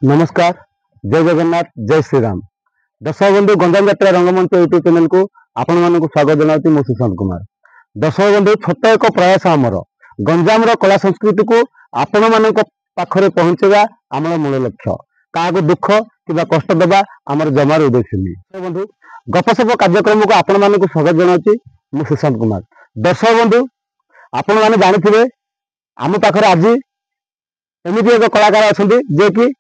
नमस्कार। जय जगन्नाथ, जय श्रीराम। दर्शक बंधु गंजाम यात्रा रंगमंच यूट्यूब चैनल को आपण मानक स्वागत जनावती मु सुशांत कुमार। दर्शक बंधु छोट एक प्रयास आमर गंजाम कला संस्कृति को आपण मानक पाखरे पहुंचेगा आमर मूल लक्ष्य। क्या दुख कि कष्ट देवा आमर जमार उद्देश्य नहीं। बंधु गपसप कार्यक्रम को आपण मानक स्वागत जनावती मु सुशांत कुमार। दर्शक बंधु आपण माने जानिथिबे आम पाखरे आज एमती एक कलाकार अच्छा जे कि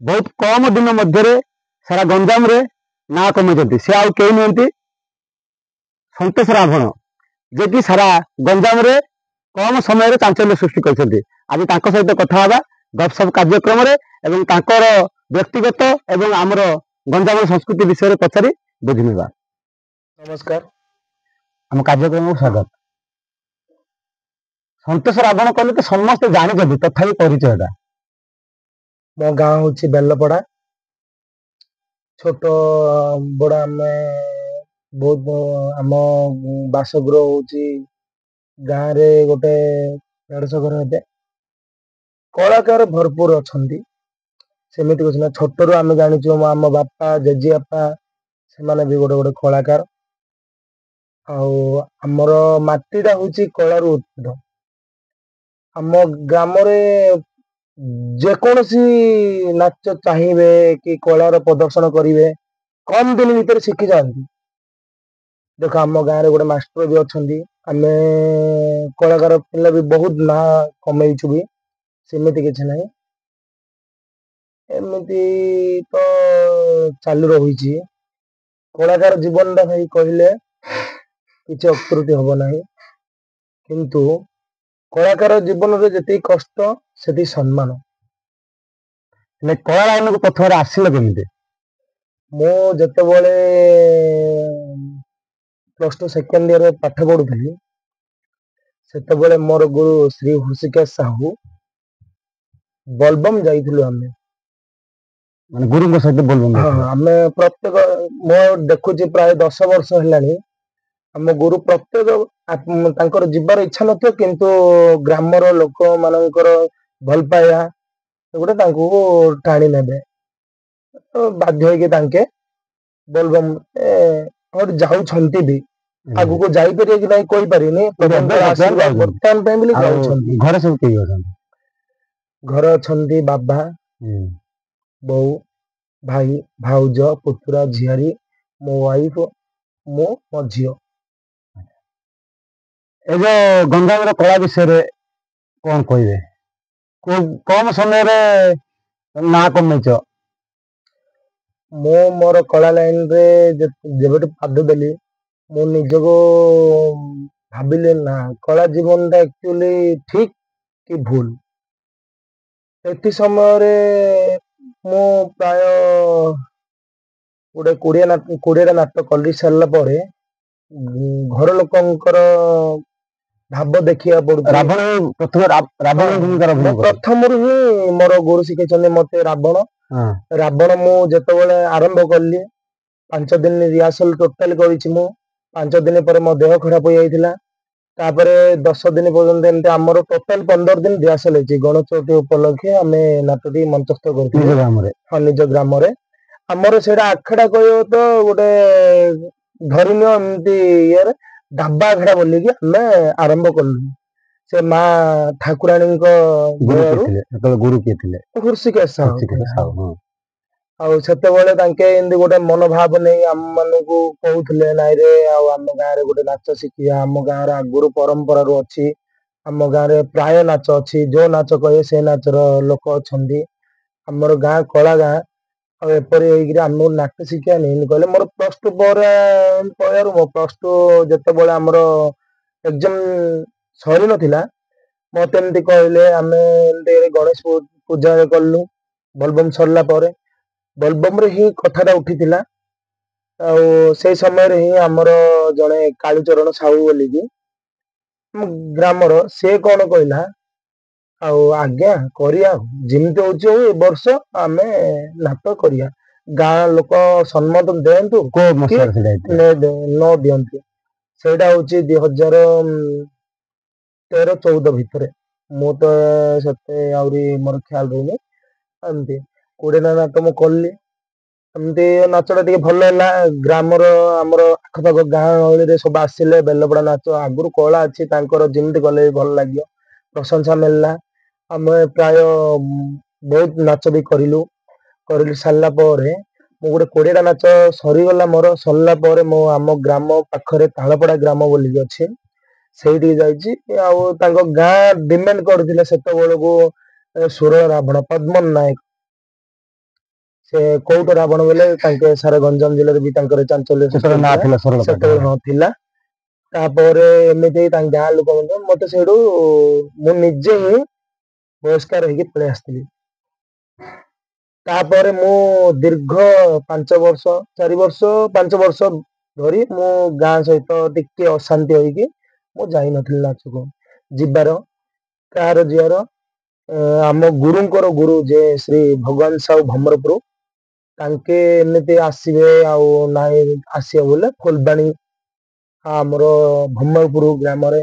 बहुत कम दिन मध्य सारा गंजाम रे ना कमी से आउ कई नुहति संतोष रावण जे कि सारा गंजाम रे कम समय चांचल्य सृष्टि करछन्ति। आज तांको सहित कथा हवा गपसप कार्यक्रम रे एवं तांकर व्यक्तिगत एवं आमर गंजाम संस्कृति विषय पचारि बुझिनेबा। नमस्कार, आम कार्यक्रम को स्वागत। संतोष रावण कहले तो समस्त जानी तथापि परिचयटा मो गाँव हूँ बेलपड़ा। छोट बड़ा आम बहुत आम बासगृह हूँ गाँव रे गोटे 150 घर हे कलाकार भरपूर अच्छा सेमती कुछ ना। छोटू आम जाचु आम बापा जेजेबापा से भी गोटे गोटे कलाकार। आमर माटीटा हूँ कलार उत्पीड़। आम ग्राम जेकोसी नाच चाहिए कि कलार प्रदर्शन करेंगे कम दिन भीतर शिखी जाती। देख आम गाँव में गोटे मास्टर भी अच्छा आम कलाकार पिला भी बहुत ना कमईचु भी सेमती किसी ना। एमती तो चालू रही कलाकार जीवन टा भाई कहले किसी अत्रुटि हम ना। किंतु कलाकार जीवन में जी कष्ट से सम्मान। कला लाइन को प्रथम आसिल केमी मु जिते +2 सेकेंड ईयर पाठ पढ़ुली से मोर गुरु श्री हृषिकेश साहू बोलबम जाइलु आम माने गुरु सहित बोलबम। हाँ आम प्रत्येक मो देखुची प्राय 10 वर्ष है आम गुरु प्रत्येक जीवार इच्छा न किंतु ग्रामर लोक मानकर भल पाया गोटे टाणी ने बाध्य बोलबम जाऊँगी भी आगु को जापर कि नहीं कोई पारिनी बर्तमान घर सब कई घर अच्छा बाबा बो भाई भाउज पुतुरा झियारी मो वाइफ मो झी। गंगाम कला विषय कौन कहे कम समय ना कमच मो मोर कला लाइन रे जब पाद देली मो निजको भाविले ना कला जीवन एक्चुअली ठीक कि भूल। एति समय मो प्राय गोटे 20 नाटक कर सारा पर घर लोकंकर भाव देखिया पड़ता। रावण प्रथम प्रथम ही मोर गुरु शिखे मत रावण रावण मु जिते आरंभ कली 5 दिन रिहर्सल टोटाल कर 5 दिन पर मो देह खराब हो जाता। तापर 10 दिन पर्यंत आमर टोटाल 15 दिन रिहर्सल है गणेश चतुर्थी उपलक्षे आम नाटटी मंचस्थ कर हाँ निज ग्राम आमर से आखड़ा कह तो गोटे धरीन एमती ये ढाबा आखड़ा बोलिकी आम आरंभ कलु। से माँ ठाकुराणी गुरु किए थे हृषिकेश साहू आते गोटे मनोभाव नहीं आम मान कहते नाई रे आम गाँव में गोटे नाच शिखिया आम गाँव आगुरी परंपरा रू अच्छी आम गाँव में प्राय नाच अच्छी जो नाच कहे से नाचर लोक अच्छा आमर गाँ कला गाँ आपर आम नाट्य शिक्षा नहीं कहले मोर +2 पर मो +2 जिते आमर एग्जाम सरी नाला मत एमती कहले आम गणेश पूजा कलु बोलबम सरला बोलबम रे ही कथाटा उठी से समय ही आमर जड़े कालीचरण साहू बोलिकी ग्रामर से कौन कहला आज्ञा करिया जिमती हो वर्ष आम नाटक करिया गाँ लोक सम्मत देंतु न दियंती सेटा हूँ 2013-14 भितर मु तो से मोर ख्याल रही एमती କୋଡ଼ିଏଟା ନାଟ ମୁଁ କଲି। ଏମିତି ନାଚଟା ଟିକେ ଭଲ ହେଲା। ଗ୍ରାମର ଆମର ଆଖପାଖ ଗାଁ ଗହଳିରେ ସବୁ ଆସିଲେ ବେଲପଡ଼ା ନାଚ ଆଗରୁ କଳା ଅଛି ତାଙ୍କର, ଯେମିତି କଲେ ବି ଭଲ ଲାଗିବ, ପ୍ରଶଂସା ମିଳିଲା। ଆମେ ପ୍ରାୟ ବହୁତ ନାଚ ବି କରିଲୁ। କରି ସାରିଲା ପରେ ମୁଁ ଗୋଟେ 20ଟା ନାଚ ସରିଗଲା। ମୋର ସରିଲା ପରେ ମୁଁ ଆମ ଗ୍ରାମ ପାଖରେ ତାଳପଡ଼ା ଗ୍ରାମ ବୋଲିକି ଅଛି, ସେଇଠିକି ଯାଇଛି। ଆଉ ତାଙ୍କ ଗାଁ ଡିମାଣ୍ଡ କରୁଥିଲେ ସେତେବେଳକୁ ସୁର ରାବଣ ପଦ୍ମନ ନାୟକ, ସେ କୋଉଟ ରାବଣ ବୋଲେ ତାଙ୍କେ ସାରା ଗଞ୍ଜାମ ଜିଲ୍ଲାରେ ବି ତାଙ୍କର ଚାଞ୍ଚଲ୍ୟ ସୃଷ୍ଟି ସେତେବେଳେ ନାଁ ହେଇଥିଲା ଥିଲା ସରଳ ପାଠ। ସେତେବେଳେ। ହଁ ଥିଲା। ତାପରେ ଏମିତି ତାଙ୍କ ଗାଁ ଲୋକ ମଧ୍ୟ ମତେ ସେଇଠୁ ମୁଁ ନିଜେ ହିଁ ବହିଷ୍କାର ହେଇକି ପଳେଇ ଆସିଥିଲି। ତାପରେ ମୁଁ ଦୀର୍ଘ 5 ବର୍ଷ 4 ବର୍ଷ 5 ବର୍ଷ ଧରି ମୁଁ ଗାଁ ସହିତ ଟିକେ ଅଶାନ୍ତି ହେଇକି ମୁଁ ଯାଇନଥିଲି ନାଚକୁ। ଯିବାର କାହାର ଯିବାର ଆମ ଗୁରୁଙ୍କର ଗୁରୁ ଯେ ଶ୍ରୀ ଭଗବାନ ସାହୁ ଭମରପୁର, ତାଙ୍କେ ଏମିତି ଆସିବେ ଆଉ ନାଇଁ ଆସିବ ବୋଲେ ଫୁଲବାଣୀ ଆମର ଭମରପୁର ଗ୍ରାମରେ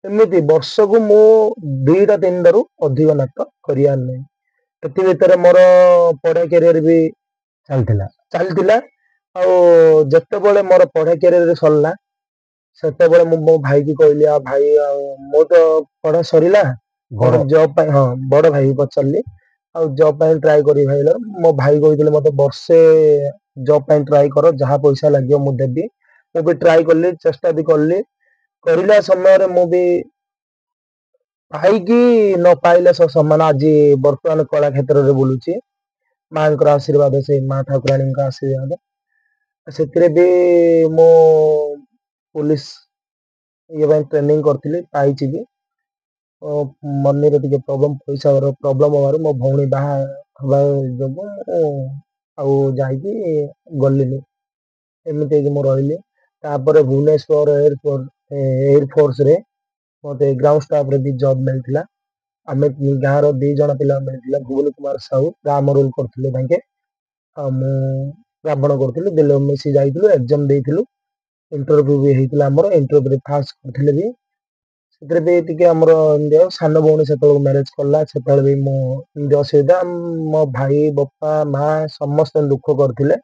ଏମିତି ବର୍ଷକୁ ମୁଁ 2ଟା 3ଟାରୁ ଅଧିକ ନାଟ କରିବାର ନାହିଁ। ସେଥି ଭିତରେ ମୋର ପଢା କ୍ୟାରିୟର ବି ଚାଲିଥିଲା। ଆଉ ଯେତେବେଳେ ମୋର ପଢା କ୍ୟାରିୟର ସରିଲା ସେତେବେଳେ ମୁଁ ମୋ ଭାଇ କି କହିଲି, ଆଉ ଭାଇ ଆଉ ମୁଁ ତ ପଢା ସରିଲା, କଣ ଜବ ପାଇଁ, ହଁ ବଡ ଭାଇ ପଚାରିଲି, ଆଉ ଜବ ପାଇଁ ଟ୍ରାଏ କରିବି ଭାଇ। ମୋ ଭାଇ କହିଥିଲେ ମତେ ବର୍ଷେ ଜବ ପାଇଁ ଟ୍ରାଏ କର, ଯାହା ପଇସା ଲାଗିବ ମୁଁ ଦେବି। ମୁଁ ବି ଟ୍ରାଏ କଲି, ଚେଷ୍ଟା ବି କଲି। କରିଲା ସମୟରେ ମୁଁ ବି ପାଇକି ନ ପାଇଲେ ସମାନ। ଆଜି ବର୍ତ୍ତମାନ କଳା କ୍ଷେତ୍ରରେ ବୁଲୁଛି, ମାଙ୍କର ଆଶୀର୍ବାଦ, ସେଇ ମା ଠାକୁରାଣୀଙ୍କ ଆଶୀର୍ବାଦ। ସେଥିରେ ବି ମୁଁ ପୋଲିସ ଇଏ ପାଇଁ ଟ୍ରେନିଂ କରିଥିଲି, ପାଇଛି ବି। ମନିରେ ଟିକେ ପ୍ରୋବ୍ଲେମ, ପଇସାର ପ୍ରୋବ୍ଲେମ ହବାରୁ ମୋ ଭଉଣୀ ବାହା ହବା ଯୋଗୁ ମୁଁ ଆଉ ଯାଇକି ଗଲିନି। ଏମିତି ହେଇକି ମୁଁ ରହିଲି। ତାପରେ ଭୁବନେଶ୍ୱର ଏୟାରଫୋର୍ସ ରେ ମତେ ଗ୍ରାଉଣ୍ଡ ଷ୍ଟାଫ ରେ ବି ଜବ ମିଳିଥିଲା। ଆମେ ଗାଁର 2 ଜଣ ପିଲା ମିଳିଥିଲା, ଭୁବନ କୁମାର ସାହୁ ରାମ ରୋଲ କରୁଥିଲେ ତାଙ୍କେ, ଆଉ ମୁଁ ରାବଣ କରୁଥିଲି। ଦିଲ୍ଲୀ ମିଶି ଯାଇଥିଲୁ, ଏକ୍ଜାମ ଦେଇଥିଲୁ, ଇଣ୍ଟରଭ୍ୟୁ ବି ହେଇଥିଲା ଆମର। ଇଣ୍ଟରଭ୍ୟୁରେ ପାସ୍ କରିଥିଲେ ବି। ସେଥିରେ ବି ଟିକେ ଆମର ଏମିତି ସାନ ଭଉଣୀ ସେତେବେଳକୁ ମ୍ୟାରେଜ କଲା, ସେତେବେଳେ ବି ମୁଁ ଏମିତି ଅସୁବିଧା, ମୋ ଭାଇ ବାପା ମା ସମସ୍ତେ ଦୁଃଖ କରିଥିଲେ।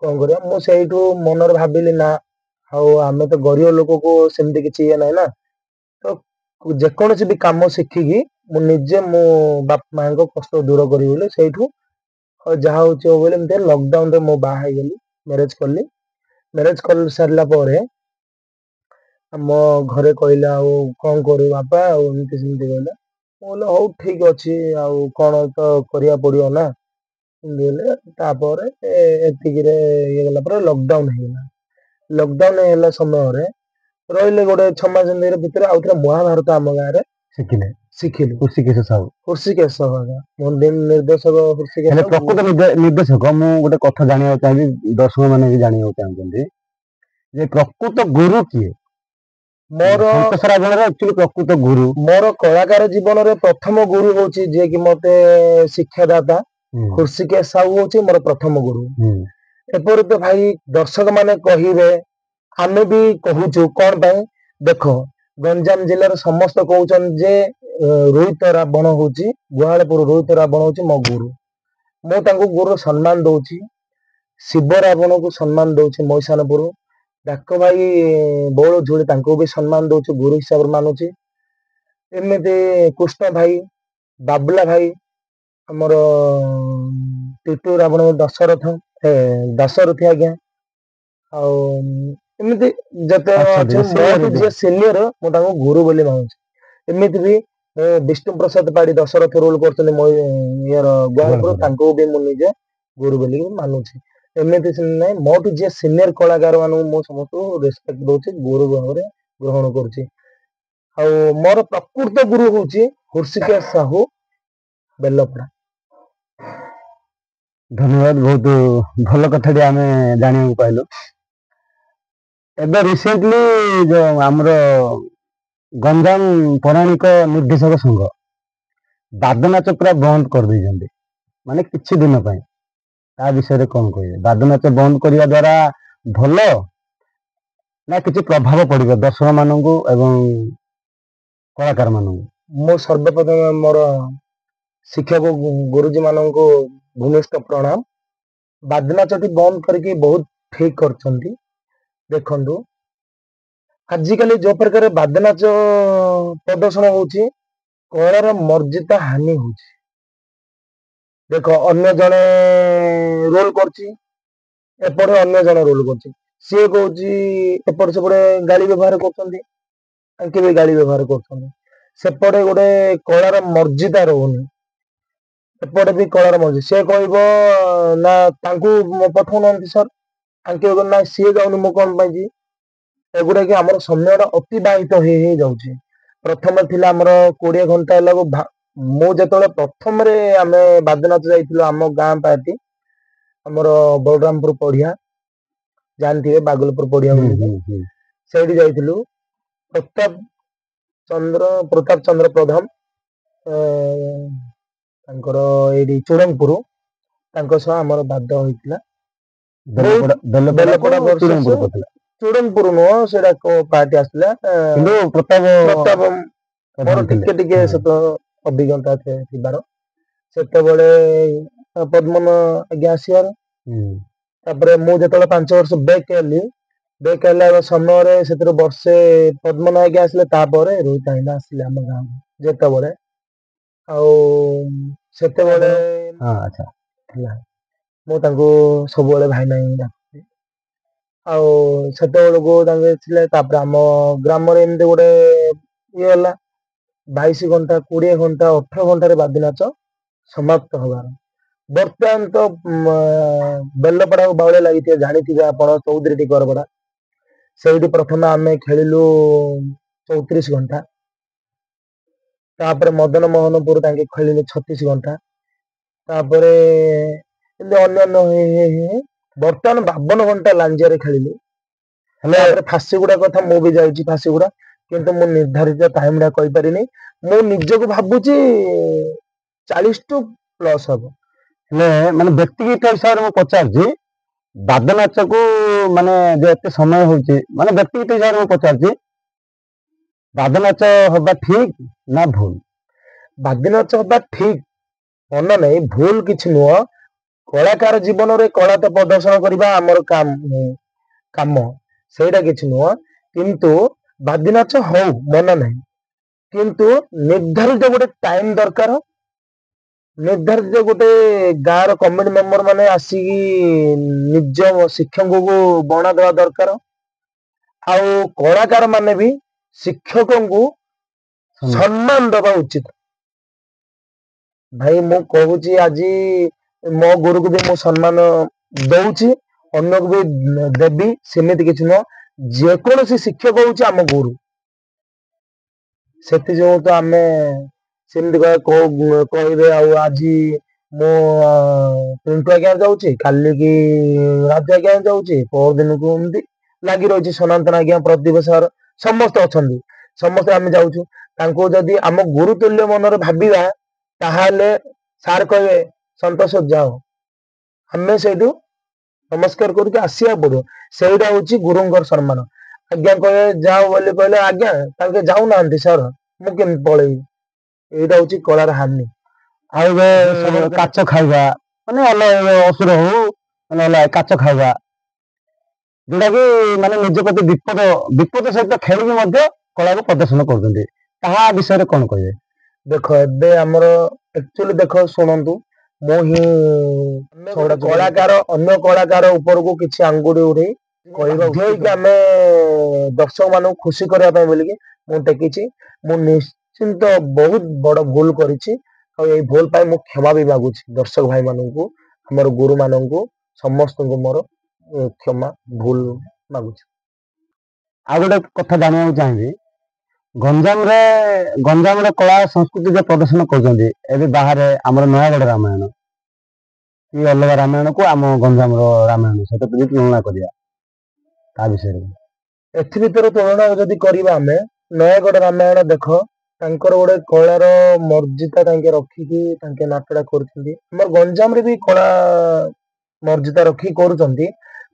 କଣ କରିବା, ମୁଁ ସେଇଠୁ ମନରେ ଭାବିଲି ନା, ଆଉ ଆମେ ତ ଗରିବ ଲୋକକୁ ସେମିତି କିଛି ଇଏ ନାହିଁ ନା, ତ ଯେକୌଣସି ବି କାମ ଶିଖିକି ମୁଁ ନିଜେ ମୋ ବାପା ମାଙ୍କ କଷ୍ଟ ଦୂର କରିବି ବୋଲି ସେଇଠୁ ଯାହା ହଉଛି ହଉ ବୋଲି ଏମିତି ଲକଡାଉନ ରେ ମୁଁ ବାହା ହେଇଗଲି, ମ୍ୟାରେଜ କଲି। ମ୍ୟାରେଜ କରି ସାରିଲା ପରେ ଆମ ଘରେ କହିଲେ ଆଉ କଣ କରିବୁ ବାପା, ଆଉ ଏମିତି ସେମିତି କହିଲେ। ମୁଁ କହିଲି ହଉ ଠିକ ଅଛି, ଆଉ କଣ ତ କରିବାକୁ ପଡିବ ନା। ତାପରେ ଏତିକିରେ ଇଏ ଗଲା ପରେ ଲକଡାଉନ ହେଇଗଲା। ଲକଡାଉନ ହେଲା ସମୟରେ ରହିଲେ ଗୋଟେ 6 ମାସ ଭିତରେ ଆଉ ଥରେ ମହାଭାରତ ଆମ ଗାଁରେ ଶିଖିଲୁ। ହୃଷିକେଶ ସାହୁ। ହୃଷିକେଶ ନିର୍ଦ୍ଦେଶକ ହେଲେ ହୃଷିକେଶ। ପ୍ରକୃତ ନିର୍ଦ୍ଦେଶକ, ମୁଁ ଗୋଟେ କଥା ଜାଣିବାକୁ ଚାହିଁବି, ଦର୍ଶକ ମାନେ ବି ଜାଣିବାକୁ ଚାହୁଁଛନ୍ତି ଯେ ପ୍ରକୃତ ଗୁରୁ କିଏ? ମୋର ସନ୍ତୋଷ ରାବଣର ଆକ୍ଚୁଆଲି ପ୍ରକୃତ ଗୁରୁ ମୋର କଳାକାର ଜୀବନରେ ପ୍ରଥମ ଗୁରୁ ହଉଛି, ଯିଏ କି ମତେ ଶିକ୍ଷାଦାତା ହୃଷିକେଶ ସାହୁ ହଉଛି ମୋର ପ୍ରଥମ ଗୁରୁ। ଏପରି ତ ଭାଇ ଦର୍ଶକ ମାନେ କହିବେ, ଆମେ ବି କହୁଛୁ କଣ ପାଇଁ, ଦେଖ ଗଞ୍ଜାମ ଜିଲ୍ଲାର ସମସ୍ତେ କହୁଛନ୍ତି ଯେ ରୋହିତ ରାବଣ ହଉଛି, ଗୁହାଳପୁର ରୋହିତ ରାବଣ ହଉଛି ମୋ ଗୁରୁ। ମୁଁ ତାଙ୍କୁ ଗୁରୁ ସମ୍ମାନ ଦଉଛି। ଶିବ ରାବଣକୁ ସମ୍ମାନ ଦଉଛି ମଇଶାନପୁର। ଡାକ ଭାଇ ବଉଳ ଝୁଳି ତାଙ୍କୁ ବି ସମ୍ମାନ ଦଉଛି, ଗୁରୁ ହିସାବରେ ମାନୁଛି। ଏମିତି କୃଷ୍ଣ ଭାଇ, ବାବୁଲା ଭାଇ, ଆମର ଟିଟୁ ରାବଣ, ଦାଶରଥୀ ଆଜ୍ଞା, ଆଉ ଏମିତି ଯେତେ ଅଛନ୍ତି ଅଛି, ମୋଠୁ seniority। ଯିଏ ସିନିୟର ମୁଁ ତାଙ୍କୁ ଗୁରୁ ବୋଲି ମାନୁଛି। ଏମିତି ବି ବିଷ୍ଣୁ ପ୍ରସାଦ ପାଢୀ ଦଶରଥ ରୋଲ କରୁଛନ୍ତି ଇଏର ଗୁହାଳପୁର, ଗୋପାଳପୁର। ତାଙ୍କୁ ବି ମୁଁ ନିଜେ ଗୁରୁ ବୋଲି ମାନୁଛି। ଏମିତି ନାହିଁ, ମୋଠୁ ଯିଏ ସିନିୟର କଳାକାର ମାନଙ୍କୁ ମୁଁ ସମସ୍ତଙ୍କୁ ରେସପେକ୍ଟ ଦଉଛି, ଗୁରୁ ଭାବରେ ଗ୍ରହଣ କରୁଛି। ଆଉ ମୋର ପ୍ରକୃତ ଗୁରୁ ହଉଛି ହୃଷିକେଶ ସାହୁ, ବେଲପଡା। ଧନ୍ୟବାଦ, ବହୁତ ଭଲ କଥାଟି ଆମେ ଜାଣିବାକୁ ପାଇଲୁ। ଏବେ ରିସେଣ୍ଟଲି ଯୋଉ ଆମର ଗଞ୍ଜାମ ପୌରାଣିକ ନିର୍ଦ୍ଦେଶକ ସଂଘ ବାଦ ନାଚ ପୁରା ବନ୍ଦ କରିଦେଇଛନ୍ତି, ମାନେ କିଛି ଦିନ ପାଇଁ। ତା ବିଷୟରେ କଣ କହିବେ? ବାଦ ନାଚ ବନ୍ଦ କରିବା ଦ୍ଵାରା ଭଲ ନା କିଛି ପ୍ରଭାବ ପଡିବ ଦର୍ଶକ ମାନଙ୍କୁ ଏବଂ କଳାକାର ମାନଙ୍କୁ? ମୁଁ ସର୍ବପ୍ରଥମେ ମୋର ଶିକ୍ଷକ ଗୁରୁଜୀ ମାନଙ୍କୁ ଭୂମିଷ୍ଠ ପ୍ରଣାମ। ବାଦି ନାଚଟି ବନ୍ଦ କରିକି ବହୁତ ଠିକ କରିଛନ୍ତି। ଦେଖନ୍ତୁ ଆଜିକାଲି ଯୋଉ ପ୍ରକାର ବାଦି ନାଚ ପ୍ରଦର୍ଶନ ହଉଛି କଳାର ମର୍ଜିତା ହାନି ହଉଛି। ଦେଖ ଅନ୍ୟ ଜଣେ ରୋଲ କରୁଛି, ଏପଟେ ଅନ୍ୟ ଜଣେ ରୋଲ କରୁଛି, ସିଏ କହୁଛି ଏପଟେ ସେପଟେ ଗାଳି ବ୍ୟବହାର କରୁଛନ୍ତି, ତାଙ୍କେ ବି ଗାଳି ବ୍ୟବହାର କରୁଛନ୍ତି। ସେପଟେ ଗୋଟେ କଳାର ମର୍ଜିତା ରହୁନି, ଏପଟେ ବି କଳାର ମର୍ଜି। ସେ କହିବ ନା ତାଙ୍କୁ ପଠଉନାହାନ୍ତି ସାର୍, ତାଙ୍କେ କହିବ ନା ସିଏ ଯାଉନି ମୁଁ କଣ ପାଇଁ ଯିବି। ଏଗୁଡା କି ଆମର ସମୟର ଅତିବାହିତ ହେଇ ଯାଉଛି। ପ୍ରଥମେ ଥିଲା ଆମର 20 ଘଣ୍ଟା ହେଲାକୁ ମୁଁ ଯେତେବେଳେ ପ୍ରଥମରେ ଆମେ ବାଦି ନାଚ ଯାଇଥିଲୁ ଆମ ଗାଁ ପାର୍ଟି, ଆମର ବଳରାମପୁର ପଡିଆ, ଜାଣିଥିବେ ବାଗଲପୁର ପଡିଆ ବୋଲି, ସେଇଠି ଯାଇଥିଲୁ। ପ୍ରତାପ ଚନ୍ଦ୍ର ପ୍ରଧାନ ତାଙ୍କର ଏଇଠି ଚୁଡଙ୍ଗପୁର, ତାଙ୍କ ସହ ଆମର ବାଦ ହୋଇଥିଲା। ବେଲପଡା ବର୍ଷେସ ଚୁଡଙ୍ଗପୁର ନୁହଁ, ସେଇଟା କୋଉ ପାର୍ଟି ଆସିଥିଲା, ପ୍ରତାପ ମୋର ଟିକେ ଟିକେ ସେତ ଅଭିଜ୍ଞତା ଥିବାର। ସେତେବେଳେ ପଦ୍ମନ ଆଜ୍ଞା ଆସିବାର, ତାପରେ ମୁଁ ଯେତେବେଳେ 5 ବର୍ଷ ବେକ୍ ହେଲା ସମୟରେ ସେଥିରୁ ବର୍ଷେ ପଦ୍ମନ ଆଜ୍ଞା ଆସିଲେ, ତାପରେ ରୋହିତ ଆଜ୍ଞା ଆସିଲେ ଆମ ଗାଁକୁ। ଯେତେବେଳେ ଆଉ ସେତେବେଳେ ଥିଲା, ମୁଁ ତାଙ୍କୁ ସବୁବେଳେ ଭାଇ ନାହିଁ ଡାକୁଛି। ଆଉ ସେତେବେଳକୁ ତାଙ୍କେ ଥିଲେ। ତାପରେ ଆମ ଗ୍ରାମରେ ଏମିତି ଗୋଟେ ଇଏ ହେଲା, 22 ଘଣ୍ଟା 20 ଘଣ୍ଟା 18 ଘଣ୍ଟାରେ ବାଦି ନାଚ ସମାପ୍ତ ହବାର। ବର୍ତ୍ତମାନ ତ ବେଲପଡାକୁ ବାଉଳେ ଲାଗିଥିବେ, ଜାଣିଥିବେ ଆପଣ ଚୌଧୁରୀଟି ଗରବଡା, ସେଇଠି ପ୍ରଥମେ ଆମେ ଖେଳିଲୁ 34 ଘଣ୍ଟା, ତାପରେ ମଦନ ମୋହନପୁର ତାଙ୍କେ ଖେଳିଲେ 36 ଘଣ୍ଟା, ତାପରେ ଏମିତି ଅନ୍ୟାନ୍ୟ ବର୍ତ୍ତମାନ 52 ଘଣ୍ଟା ଲାଞ୍ଜିଆରେ ଖେଳିଲୁ। ହେଲେ ଫାଶୀଗୁଡା କଥା ମୁଁ ବି ଯାଇଛି ଫାଶୀଗୁଡା, କିନ୍ତୁ ମୁଁ ନିର୍ଦ୍ଧାରିତ ଟାଇମ ଟା କହିପାରିନି। ମୁଁ ନିଜକୁ ଭାବୁଛି 40+ ହବ। ହେଲେ ମାନେ ବ୍ୟକ୍ତିଗତ ହିସାବରେ ମୁଁ ପଚାରୁଛି, ବାଦ ନାଚକୁ ମାନେ ଯେ ଏତେ ସମୟ ହଉଛି, ମାନେ ବ୍ୟକ୍ତିଗତ ହିସାବରେ ମୁଁ ପଚାରୁଛି, ବାଦ ନାଚ ହବା ଠିକ ନା ଭୁଲ? ବାଦି ନାଚ ହବା ଠିକ, ମନା ନାହିଁ, ଭୁଲ କିଛି ନୁହଁ। କଳାକାର ଜୀବନରେ କଳା ତ ପ୍ରଦର୍ଶନ କରିବା ଆମର କାମ, ସେଇଟା କିଛି ନୁହଁ। କିନ୍ତୁ ବାଦି ନାଚ ହଉ, ମନା ନାହିଁ, କିନ୍ତୁ ନିର୍ଦ୍ଧାରିତ ଗୋଟେ ଟାଇମ ଦରକାର। ନିର୍ଦ୍ଧାରିତ ଗୋଟେ ଗାଁର କମିଟି ମେମ୍ବର ମାନେ ଆସିକି ନିଜ ଶିକ୍ଷକଙ୍କୁ ବଣା ଦେବା ଦରକାର। ଆଉ କଳାକାର ମାନେ ବି ଶିକ୍ଷକଙ୍କୁ ସମ୍ମାନ ଦେବା ଉଚିତ। ଭାଇ ମୁଁ କହୁଛି, ଆଜି ମୋ ଗୁରୁକୁ ବି ମୁଁ ସମ୍ମାନ ଦଉଛି, ଅନ୍ୟକୁ ବି ଦେବି, ସେମିତି କିଛି ନୁହଁ। ଯେକୌଣସି ଶିକ୍ଷକ ହଉଛି ଆମ ଗୁରୁ, ସେଥିଯୋଗୁ ତ ଆମେ ସେମିତି କହିବେ। ଆଉ ଆଜି ମୁଁ ପିଣ୍ଟୁ ଆଜ୍ଞା ଯାଉଛି, କାଲି କି ରାଜୁ ଆଜ୍ଞା ଯାଉଛି, ପର ଦିନକୁ ଏମିତି ଲାଗି ରହିଛି। ସନାତନ ଆଜ୍ଞା, ପ୍ରଦୀପ ସାର୍, ସମସ୍ତେ ଅଛନ୍ତି, ସମସ୍ତେ ଆମେ ଯାଉଛୁ। ତାଙ୍କୁ ଯଦି ଆମ ଗୁରୁ ତୁଲ୍ୟ ମନରେ ଭାବିବା, ତାହେଲେ ସାର୍ କହିବେ ସନ୍ତୋଷ ଯାଅ, ଆମେ ସେଇଠୁ ନମସ୍କାର କରିକି ଆସିବାକୁ ପଡିବ। ସେଇଟା ହଉଛି ଗୁରୁଙ୍କର ସମ୍ମାନ। ଆଜ୍ଞା କହିବେ ଯାଅ ବୋଲି କହିଲେ, ଆଜ୍ଞା ତାଙ୍କେ ଯାଉନାହାନ୍ତି ସାର୍, ମୁଁ କେମିତି ପଳେଇବି? ଏଇଟା ହଉଛି କଳାର ହାନି। ଆଉ ଏବେ କାଚ ଖାଇବା, ମାନେ ଅସୁର ହଉ ମାନେ କାଚ ଖାଇବା, ଯୋଉଟା କି ମାନେ ନିଜ ପ୍ରତି ବିପଦ ସହିତ ଖେଳିକି ମଧ୍ୟ କଳାକୁ ପ୍ରଦର୍ଶନ କରୁଛନ୍ତି, ତାହା ବିଷୟରେ କଣ କହିବେ? ଦେଖ ଏବେ ଆମର ଆକ୍ଚୁଆଲି ଦେଖ ଶୁଣନ୍ତୁ, ମୁଁ ହିଁ କଳାକାର ଅନ୍ୟ କଳାକାର ଉପରକୁ କିଛି ଆଙ୍ଗୁଠି ଉଠେଇ କହିବା କି ଆମେ ଦର୍ଶକ ମାନଙ୍କୁ ଖୁସି କରିବା ପାଇଁ ବୋଲିକି ମୁଁ ଟେକିଛି। ମୁଁ ନିଶ୍ଚିନ୍ତ ବହୁତ ବଡ ଭୁଲ କରିଛି, ଆଉ ଏଇ ଭୁଲ ପାଇଁ ମୁଁ କ୍ଷମା ବି ମାଗୁଛି ଦର୍ଶକ ଭାଇ ମାନଙ୍କୁ, ଆମର ଗୁରୁ ମାନଙ୍କୁ, ସମସ୍ତଙ୍କୁ ମୋର କ୍ଷମା ଭୁଲ ମାଗୁଛି। ଆଉ ଗୋଟେ କଥା ଜାଣିବାକୁ ଚାହିଁବି, ଗଞ୍ଜାମର କଳା ସଂସ୍କୃତି ଯେ ପ୍ରଦର୍ଶନ କରୁଛନ୍ତି ଏବେ ବାହାରେ, ଆମର ନୟାଗଡ଼ ରାମାୟଣ କି ଅଲଗା ରାମାୟଣକୁ ଆମ ଗଞ୍ଜାମର ରାମାୟଣ ସହିତ ଯଦି ତୁଳନା କରିବା, ତା ବିଷୟରେ ଏଥିଭିତରେ ତୁଳନା ଯଦି କରିବା, ଆମେ ନୟାଗଡ଼ ରାମାୟଣ ଦେଖ, ତାଙ୍କର ଗୋଟେ କଳାର ମର୍ଜିତା ତାଙ୍କେ ରଖିକି ତାଙ୍କେ ନାଟଟା କରୁଛନ୍ତି। ଆମର ଗଞ୍ଜାମରେ ବି କଳା ମର୍ଜିତା ରଖିକି କରୁଛନ୍ତି।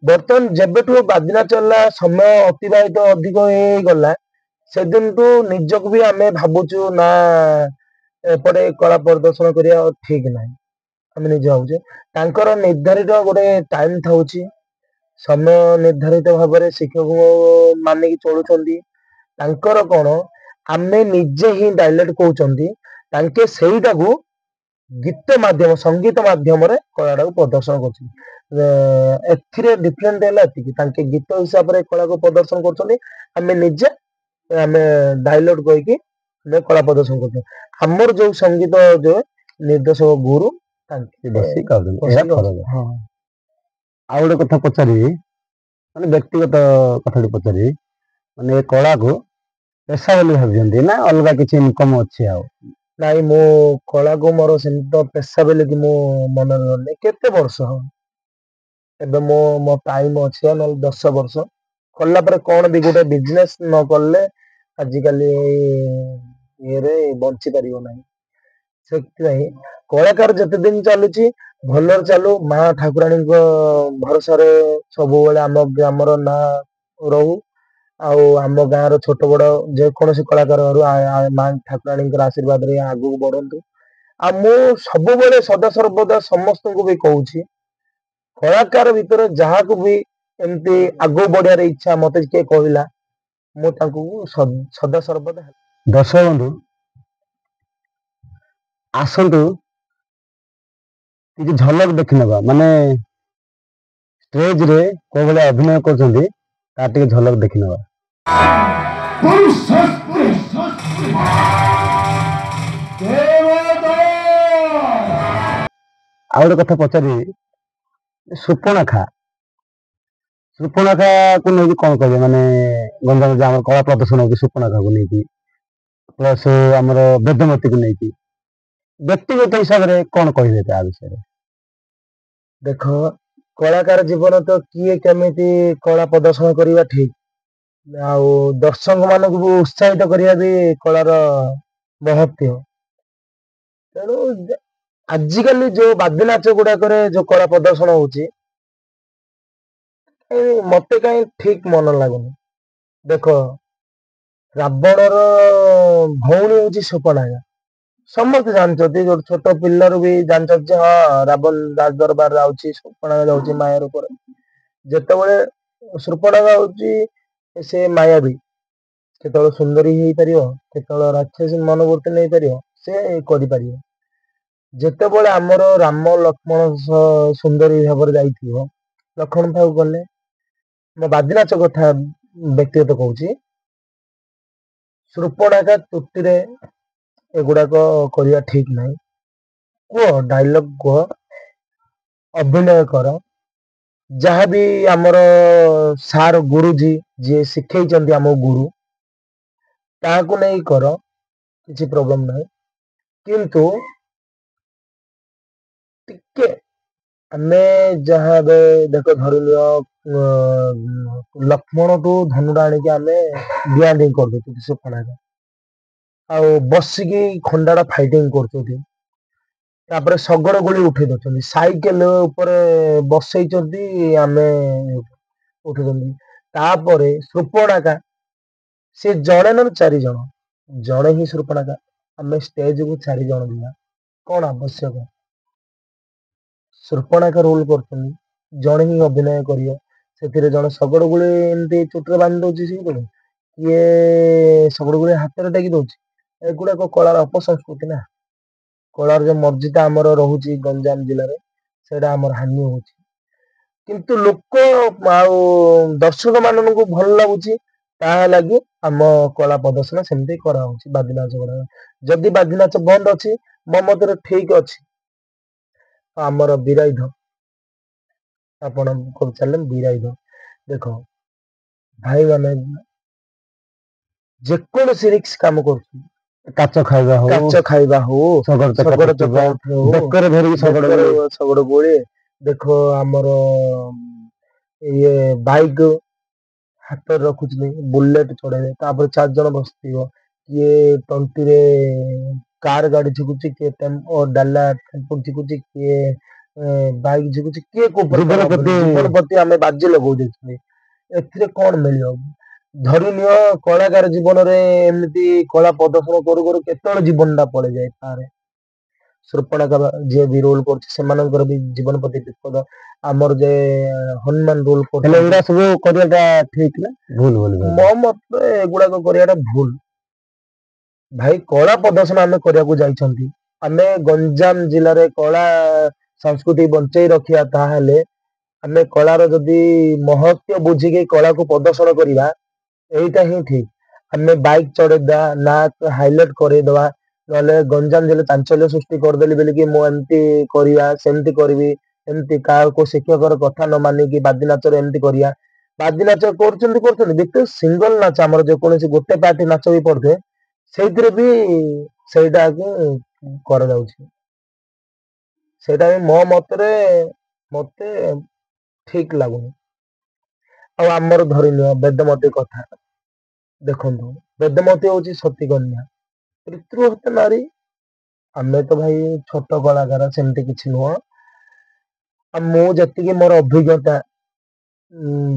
ବର୍ତ୍ତମାନ ଯେବେଠୁ ବାଦିନା ଚଲା ସମୟ ଅତିବାହିତ ଅଧିକ ହେଇଗଲା, ସେଦିନଠୁ ନିଜକୁ ବି ଆମେ ଭାବୁଛୁ ନା ଏପଟେ କଳା ପ୍ରଦର୍ଶନ କରିବା ଠିକ ନାହିଁ। ଆମେ ନିଜେ ଭାବୁଛେ ତାଙ୍କର ନିର୍ଦ୍ଧାରିତ ଗୋଟେ ଟାଇମ ଥାଉଛି ସମୟ ନିର୍ଦ୍ଧାରିତ ଭାବରେ ଶିକ୍ଷକ ମାନିକି ଚଳୁଛନ୍ତି ତାଙ୍କର କଣ ଆମେ ନିଜେ ହିଁ ଡାଇଲେକ୍ଟ କହୁଛନ୍ତି ତାଙ୍କେ ସେଇଟାକୁ ଗୀତ ମାଧ୍ୟମ ସଙ୍ଗୀତ ମାଧ୍ୟମରେ କଳାଟାକୁ ପ୍ରଦର୍ଶନ କରୁଛନ୍ତି ଏଥିରେ ଡିଫରେଣ୍ଟ ହେଲା ଏତିକି ତାଙ୍କେ ଗୀତ ହିସାବରେ କଳାକୁ ପ୍ରଦର୍ଶନ କରୁଛନ୍ତି ଆମେ ନିଜେ ଆମେ ଡାଇଲଗ କହିକି ଆମେ କଳା ପ୍ରଦର୍ଶନ କରୁଛୁ ଆମର ଯୋଉ ସଙ୍ଗୀତ ଯୋଉ ନିର୍ଦ୍ଦେଶକ ଗୁରୁ ତାଙ୍କେ ବସି କରୁଛନ୍ତି ଏହା ବସିକି ଫରକ। ହଁ ଆଉ ଗୋଟେ କଥା ପଚାରିବି ମାନେ ବ୍ୟକ୍ତିଗତ କଥାଟି ପଚାରିବି ମାନେ ଏ କଳାକୁ ପେଶା ବୋଲି ଭାବୁଛନ୍ତି ନା ଅଲଗା କିଛି ଇନକମ୍ ଅଛି ଆଉ? ନାଇଁ ମୁଁ କଳାକୁ ମୋର ସେମିତି ତ ପେଶା ବୋଲିକି ମୁଁ ମନେ କରୁନି କେତେ ବର୍ଷ ଏବେ ମୋ ଟାଇମ ଅଛି ନହେଲେ 10 ବର୍ଷ କଲା ପରେ କଣ ବି ଗୋଟେ ବିଜନେସ ନ କଲେ ଆଜିକାଲି ଇଏରେ ବଞ୍ଚି ପାରିବ ନାହିଁ ସେଥିପାଇଁ କଳାକାର ଯେତେ ଦିନ ଚାଲୁଛି ଭଲରେ ଚାଲୁ ମା ଠାକୁରାଣୀଙ୍କ ଭରସାରେ ସବୁବେଳେ ଆମ ଗ୍ରାମର ନାଁ ରହୁ ଆଉ ଆମ ଗାଁର ଛୋଟ ବଡ ଯେକୌଣସି କଳାକାର ମା ଠାକୁରାଣୀଙ୍କର ଆଶୀର୍ବାଦରେ ଆଗକୁ ବଢନ୍ତୁ ଆଉ ମୁଁ ସବୁବେଳେ ସଦାସର୍ବଦା ସମସ୍ତଙ୍କୁ ବି କହୁଛି କଳାକାର ଭିତରେ ଯାହାକୁ ବି ଏମିତି ଆଗକୁ ବଢିବାର ଇଚ୍ଛା ମତେ କିଏ କହିଲା ମୁଁ ତାଙ୍କୁ ସଦା ସର୍ବଦା ଦର୍ଶକ ବନ୍ଧୁ ଆସନ୍ତୁ କିଛି ଝଲକ ଦେଖିନେବା ମାନେ ଷ୍ଟେଜରେ କୋଉ ଭଳିଆ ଅଭିନୟ କରୁଛନ୍ତି ତାର ଟିକେ ଝଲକ ଦେଖିନେବା। ଆଉ ଗୋଟେ କଥା ପଚାରିବି ସୁପର୍ଣ୍ଣଖାକୁ ନେଇକି କଣ କହିବେ ମାନେ ଗଞ୍ଜାମ ଯେ ଆମର କଳା ପ୍ରଦର୍ଶନ ହଉଛି ସୁପର୍ଣ୍ଣଖାକୁ ନେଇକି ପ୍ଲସ ଆମର ବେଦମତୀକୁ ନେଇକି ବ୍ୟକ୍ତିଗତ ହିସାବରେ କଣ କହିବେ ତା ବିଷୟରେ? ଦେଖ କଳାକାର ଜୀବନ ତ କିଏ କେମିତି କଳା ପ୍ରଦର୍ଶନ କରିବା ଠିକ ଆଉ ଦର୍ଶକ ମାନଙ୍କୁ ବି ଉତ୍ସାହିତ କରିବା ବି କଳାର ମହତ୍ୟ ତେଣୁ ଆଜିକାଲି ଯୋଉ ବାଦ୍ୟ ନାଚ ଗୁଡାକରେ ଯୋଉ କଳା ପ୍ରଦର୍ଶନ ହଉଛି ମତେ କାହିଁ ଠିକ ମନ ଲାଗୁନି ଦେଖ ରାବଣର ଭଉଣୀ ହଉଛି ସୁପର୍ଣ୍ଣଖା ସମସ୍ତେ ଜାଣିଛନ୍ତି ଗୋଟେ ଛୋଟ ପିଲାରୁ ବି ଜାଣିଛନ୍ତି ଯେ ହଁ ରାବଣ ରାଜ ଦରବାର ଯାଉଛି ସୁପର୍ଣ୍ଣଖା ଯାଉଛି ମାୟା ରୂପରେ ଯେତେବେଳେ ସୁପର୍ଣ୍ଣଖା ହଉଛି ସେ ମାୟାବୀ କେତେବେଳେ ସୁନ୍ଦରୀ ହେଇପାରିବ କେତେବେଳେ ରାକ୍ଷସୀ ମନୋବୃତ୍ତି ନେଇପାରିବ ସେ କରିପାରିବ ଯେତେବେଳେ ଆମର ରାମ ଲକ୍ଷ୍ମଣ ସୁନ୍ଦରୀ ଭାବରେ ଯାଇଥିବ ଲକ୍ଷ୍ମଣ ଠାକୁ ଗଲେ ମୋ ବାଦିନାଚ କଥା ବ୍ୟକ୍ତିଗତ କହୁଛି ସୁପର୍ଣ୍ଣଖା ତୁଟିରେ ଏଗୁଡାକ କରିବା ଠିକ ନାହିଁ କୁହ ଡାଇଲଗ କୁହ ଅଭିନୟ କର ଯାହାବି ଆମର ସାର୍ ଗୁରୁଜୀ ଯିଏ ଶିଖେଇଛନ୍ତି ଆମ ଗୁରୁ ତାହାକୁ ନେଇ କର କିଛି ପ୍ରୋବ୍ଲେମ ନାହିଁ କିନ୍ତୁ ଟିକେ ଆମେ ଯାହା ଏବେ ଦେଖ ଧରିନିଅ ଲକ୍ଷ୍ମଣଠୁ ଧନୁଟା ଆଣିକି ଆମେ ଡିଆଁ ଡିଇଁ କରିଦଉଛୁ ସୁପର୍ଣ୍ଣଖା ଆଉ ବସିକି ଖଣ୍ଡା ଟା ଫାଇଟିଙ୍ଗ କରୁଛନ୍ତି ତାପରେ ଶଗଡ ଗୁଳି ଉଠେଇ ଦଉଛନ୍ତି ସାଇକେଲ ଉପରେ ବସେଇଛନ୍ତି ଆମେ ଉଠୁଛନ୍ତି ତାପରେ ସୁପର୍ଣ୍ଣଖା ସେ ଜଣେ ନହେଲେ 4 ଜଣ ଜଣେ ହିଁ ସୁପର୍ଣ୍ଣଖା ଆମେ ଷ୍ଟେଜକୁ 4 ଜଣ ଯିବା କଣ ଆବଶ୍ୟକ ସୁପର୍ଣ୍ଣଖା ରୋଲ କରୁଛନ୍ତି ଜଣେ ହିଁ ଅଭିନୟ କରିବ ସେଥିରେ ଜଣେ ଶଗଡ ଗୁଳି ଏମିତି ଚୁଟିରେ ବାନ୍ଧି ଦଉଛି ସେ କିଏ ଶଗଡ ଗୁଳି ହାତରେ ଟେକି ଦଉଛି ଏଗୁଡାକ କଳାର ଅପସଂସ୍କୃତି ନା କଳାର ଯୋଉ ମର୍ଜିତା ଆମର ରହୁଛି ଗଞ୍ଜାମ ଜିଲ୍ଲାରେ ସେଇଟା ଆମର ହାନି ହଉଛି କିନ୍ତୁ ଲୋକ ଆଉ ଦର୍ଶକ ମାନଙ୍କୁ ଭଲ ଲାଗୁଛି ତାହା ଲାଗି ଆମ କଳା ପ୍ରଦର୍ଶନ ସେମିତି କରାହଉଛି ବାଦିନାଚ ଗୁଡାକ ଯଦି ବାଦିନାଚ ବନ୍ଦ ଅଛି ମୋ ମତରେ ଠିକ ଅଛି ଆମର ବିରାଇଧ ଆପଣ ପଚାରିଲେ ବିରାଇଧ ଦେଖ ଭାଇ ମାନେ ଯେକୌଣସି ରିକ୍ସ କାମ କରୁଛନ୍ତି କାଚ ଖାଇବା ହଉ କାଚ ଖାଇବା ହଉ ଶଗଡ ଚକା ଉଠେଇବା ହଉ ବେକରେ ଧରିକି ଶଗଡ ଶଗଡ ଗୁଳି ଦେଖ ଆମର ଇଏ ବାଇକ ହାତରେ ରଖୁଛନ୍ତି ବୁଲେଟ ଚଢେଇବେ ତାପରେ 4 ଜଣ ବସିଥିବ କିଏ ତଣ୍ଟିରେ କାର ଗାଡି ଝୁକୁଛି କିଏ ଡାଲା ଝୁକୁଛି କିଏ ବାଇକ୍ ଝୁକୁଛି କିଏ କୋଉ ଜୀବନ ପ୍ରତି ଆମେ ବାଜି ଲଗଉ ଦେଇଛନ୍ତି ଏଥିରେ କଣ ମିଳିବ ଧରି ନିଅ କଳାକାର ଜୀବନରେ ଏମିତି କଳା ପ୍ରଦର୍ଶନ କରୁ କରୁ କେତେବେଳେ ଜୀବନ ଟା ପଳେଇଯାଏ ତାରେ ଶୂର୍ପଣଖା ଯିଏ ବି ରୋଲ କରୁଛି ସେମାନଙ୍କର ବି ଜୀବନ ପ୍ରତି ବିପଦ। ଆମର ଯେ ହନୁମାନ ରୋଲ ହେଲେ କରୁଛନ୍ତି, ଏଗୁଡା ସବୁ କରିବାଟା ଠିକ ନା ଭୁଲ ବୋଲି ମୋ ଭାବୁଛ? ମତରେ ଏଗୁଡାକ କରିବାଟା ଭୁଲ। ଭାଇ କଳା ପ୍ରଦର୍ଶନ ଆମେ କରିବାକୁ ଯାଇଛନ୍ତି, ଆମେ ଗଞ୍ଜାମ ଜିଲ୍ଲାରେ କଳା ସଂସ୍କୃତି ବଞ୍ଚେଇ ରଖିବା, ତାହେଲେ ଆମେ କଳାର ଯଦି ମହତ୍ଵ ବୁଝିକି କଳାକୁ ପ୍ରଦର୍ଶନ କରିବା, ଏଇଟା ହିଁ ଠିକ। ଆମେ ବାଇକ୍ ଚଢେଇଦବା ନା ହାଇଲାଇଟ କରେଇଦବା, ନହେଲେ ଗଞ୍ଜାମ ଜିଲ୍ଲା ଚାଞ୍ଚଲ୍ୟ ସୃଷ୍ଟି କରିଦେଲି ବୋଲିକି ମୁଁ ଏମିତି କରିବା ସେମିତି କରିବି, ଏମିତି କାହାକୁ ଶିକ୍ଷକର କଥା ନ ମାନିକି ବାଦି ନାଚରେ ଏମିତି କରିବା। ବାଦି ନାଚ କରୁଛନ୍ତି କିନ୍ତୁ ସିଙ୍ଗଲ ନାଚ ଆମର ଯେକୌଣସି ଗୋଟେ ପାର୍ଟି ନାଚ ବି ପଡୁଥାଏ, ସେଇଥିରେ ବି ସେଇଟାକୁ କରାଯାଉଛି। ସେଇଟା ବି ମୋ ମତରେ ମତେ ଠିକ ଲାଗୁନି। ଆଉ ଆମର ଧରି ନିଅ ବେଦମତୀ କଥା, ଦେଖନ୍ତୁ ବେଦମତୀ ହଉଛି ସତୀ କନ୍ୟା, ପିତୃହତ୍ୟା ନାରୀ। ଆମେ ତ ଭାଇ ଛୋଟ କଳାକାର, ସେମିତି କିଛି ନୁହଁ। ଆଉ ମୁଁ ଯେତିକି ମୋର ଅଭିଜ୍ଞତା,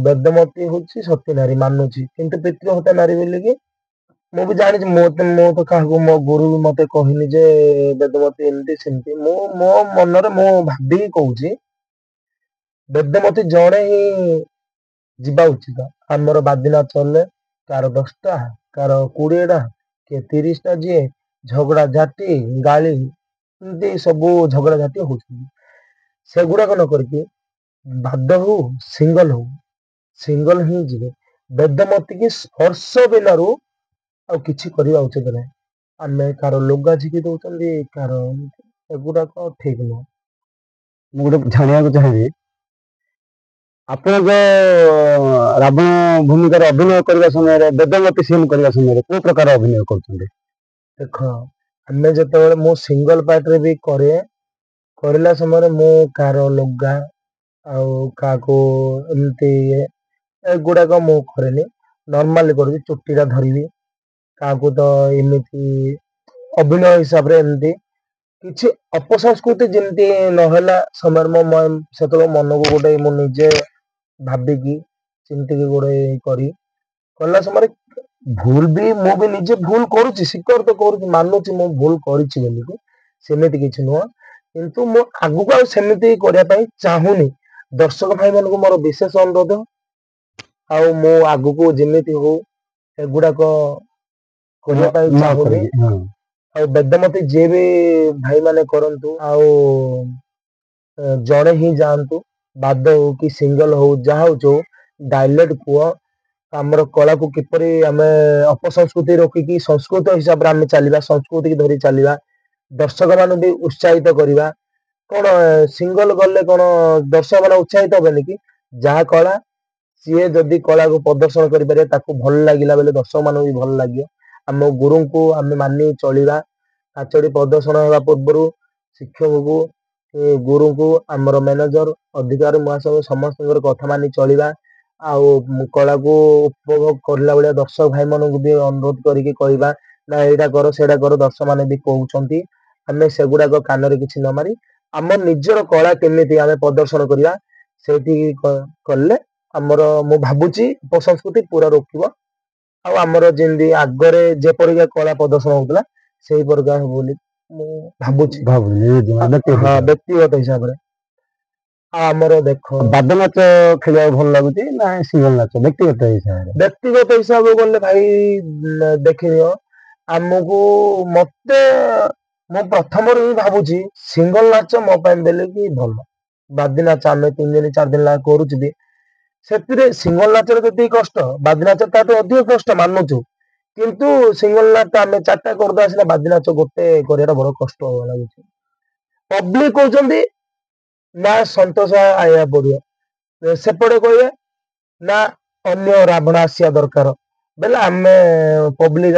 ବେଦମତୀ ହଉଛି ସତୀ ନାରୀ ମାନୁଛି, କିନ୍ତୁ ପିତୃହତ୍ୟା ନାରୀ ବୋଲିକି ମୁଁ ବି ଜାଣିଛି। ମୁଁ ତ କାହାକୁ ମୋ ଗୁରୁ ବି ମତେ କହିନି ଯେ ବେଦମତୀ ଏମିତି ସେମିତି। ମୁଁ ମୋ ମନରେ ମୁଁ ଭାବିକି କହୁଛି, ବେଦମତୀ ଜଣେ ହିଁ ଯିବା ଉଚିତ। ଆମର ବାଦି ନାଚ ହେଲେ କାର 10ଟା, କାର 20ଟା, କିଏ 30ଟା, ଯିଏ ଝଗଡା ଝାଟି ଗାଳି ଏମିତି ସବୁ ଝଗଡା ଝାଟି ହଉଛନ୍ତି। ସେଗୁଡାକ ନ କରିକି ବାଦ ହଉ ସିଙ୍ଗଲ ହିଁ ଯିବେ। ବେଦମତୀ କି ସ୍ପର୍ଶ ବିନାରୁ ଆଉ କିଛି କରିବା ଉଚିତ ନାହିଁ। ଆମେ କାର ଲୁଗା ଝିକି ଦଉଛନ୍ତି, କାର ଏଗୁଡାକ ଠିକ ନୁହଁ। ମୁଁ ଗୋଟେ ଜାଣିବାକୁ ଚାହିଁବି, ଆପଣ ଯୋଉ ରାବଣ ଭୂମିକାରେ ଅଭିନୟ କରିବା ସମୟରେ, ବେଦମତୀ ସିନ୍ କରିବା ସମୟରେ କୋଉ ପ୍ରକାର ଅଭିନୟ କରୁଛନ୍ତି? ଦେଖ, ଆମେ ଯେତେବେଳେ ମୁଁ ସିଙ୍ଗଲ ପାର୍ଟରେ ବି କରିଲା ସମୟରେ ମୁଁ କାହାର ଲୁଗା ଆଉ କାହାକୁ ଏମିତି ଏଗୁଡାକ ମୁଁ କରେନି। ନର୍ମାଲି କରିବି, ଚୁଟିଟା ଧରିବି, କାହାକୁ ତ ଏମିତି ଅଭିନୟ ହିସାବରେ ଏମିତି କିଛି ଅପସଂସ୍କୃତି ଯେମିତି ନହେଲା ସମୟରେ ସେତେବେଳେ ମନକୁ ଗୋଟେ ମୁଁ ନିଜେ ଭାବିକି ଚିନ୍ତିକି ଗୋଟେ କଲା ସମୟରେ ଭୁଲ ବି ମୁଁ ବି ନିଜେ ଭୁଲ କରୁଛି, ସ୍ୱୀକାର ତ କରୁଛି, ମାନୁଛି ମୁଁ ଭୁଲ କରିଛି ବୋଲିକି, ସେମିତି କିଛି ନୁହଁ। କିନ୍ତୁ ମୁଁ ଆଗକୁ ଆଉ ସେମିତି କରିବା ପାଇଁ ଚାହୁଁନି। ଦର୍ଶକ ଭାଇ ମାନଙ୍କୁ ମୋର ବିଶେଷ ଅନୁରୋଧ, ଆଉ ମୁଁ ଆଗକୁ ଯେମିତି ହଉ ଏଗୁଡାକ କରିବା ପାଇଁ ନ ଚାହୁଁନି। କରିକି, ହଁ। ଆଉ ବେଦମତୀ ଯିଏ ବି ଭାଇ ମାନେ କରନ୍ତୁ, ଆଉ ଜଣେ ହିଁ ଯାଆନ୍ତୁ, ବାଦ ହଉ କି ସିଙ୍ଗଲ ହଉ ଯାହା ହଉଛି ହଉ, ଡାଇଲେକ୍ଟ କୁହ। ଆମର କଳାକୁ କିପରି ଆମେ ଅପସଂସ୍କୃତି ରୋକିକି ସଂସ୍କୃତ ହିସାବରେ ଆମେ ଚାଲିବା, ସଂସ୍କୃତିକି ଧରି ଚାଲିବା, ଦର୍ଶକ ମାନଙ୍କୁ ବି ଉତ୍ସାହିତ କରିବା। କଣ ସିଙ୍ଗଲ ଗଲେ କଣ ଦର୍ଶକ ମାନେ ଉତ୍ସାହିତ ହେବେନି କି? ଯାହା କଳା ସିଏ ଯଦି କଳାକୁ ପ୍ରଦର୍ଶନ କରିପାରିବେ, ତାକୁ ଭଲ ଲାଗିଲା ବୋଲେ ଦର୍ଶକ ମାନଙ୍କୁ ବି ଭଲ ଲାଗିବ। ଆମ ଗୁରୁଙ୍କୁ ଆମେ ମାନି ଚଳିବା। ନାଚଟି ପ୍ରଦର୍ଶନ ହେବା ପୂର୍ବରୁ ଶିକ୍ଷକକୁ, ଗୁରୁଙ୍କୁ, ଆମର ମ୍ୟାନେଜର, ଅଧିକାରୀ ମହାଶୟ ସମସ୍ତଙ୍କର କଥା ମାନି ଚଳିବା। ଆଉ କଳାକୁ ଉପଭୋଗ କରିଲା ଭଳିଆ ଦର୍ଶକ ଭାଇ ମାନଙ୍କୁ ବି ଅନୁରୋଧ କରିକି କହିବା, ନା ଏଇଟା କର ସେଇଟା କର, ଦର୍ଶକ ମାନେ ବି କହୁଛନ୍ତି। ଆମେ ସେଗୁଡାକ କାନରେ କିଛି ନ ମାରି ଆମ ନିଜର କଳା କେମିତି ଆମେ ପ୍ରଦର୍ଶନ କରିବା, ସେଇଠି କଲେ ଆମର ମୁଁ ଭାବୁଛି ଉପସଂସ୍କୃତି ପୁରା ରୋକିବ। ଆଉ ଆମର ଯେମିତି ଆଗରେ ଯେପରିକା କଳା ପ୍ରଦର୍ଶନ ହଉଥିଲା, ସେଇ ପରିକା ହବ ବୋଲି ମୁଁ ଭାବୁଛି। ହଁ, ବ୍ୟକ୍ତିଗତ ହିସାବରେ। ଆଉ ଆମର ଦେଖ, ବାଦ ନାଚ ଖେଳିବାକୁ ଭଲ ଲାଗୁଛି ନା ସିଙ୍ଗଲ ନାଚ ବ୍ୟକ୍ତିଗତ ହିସାବରେ? ବ୍ୟକ୍ତିଗତ ହିସାବରେ ଗଲେ ଭାଇ ଦେଖିନିଅ, ଆମକୁ ମତେ ମୁଁ ପ୍ରଥମରୁ ହିଁ ଭାବୁଛି ସିଙ୍ଗଲ ନାଚ ମୋ ପାଇଁ ଦେଲେ କି ଭଲ। ବାଦି ନାଚ ଆମେ 3 ଦିନ 4 ଦିନ ଲା କରୁଛୁ ବି, ସେଥିରେ ସିଙ୍ଗଲ ନାଚରେ ଯେତିକି କଷ୍ଟ, ବାଦି ନାଚ ତାଠୁ ଅଧିକ କଷ୍ଟ ମାନୁଛୁ। କିନ୍ତୁ ସିଙ୍ଗଲ ନାଚ ଆମେ 4ଟା କରିଦବା, ସିନା ବାଦି ନାଚ ଗୋଟେ କରିବାଟା ବଡ କଷ୍ଟ ଲାଗୁଛି। ପବ୍ଲିକ କହୁଛନ୍ତି ନା ସନ୍ତୋଷ ଆଣିବାକୁ ପଡିବ, ସେପଟେ କହିବେ ନା ଅନ୍ୟ ରାବଣ ଆସିବା ଦରକାର। ବେଲେ ଆମେ ପବ୍ଲିକ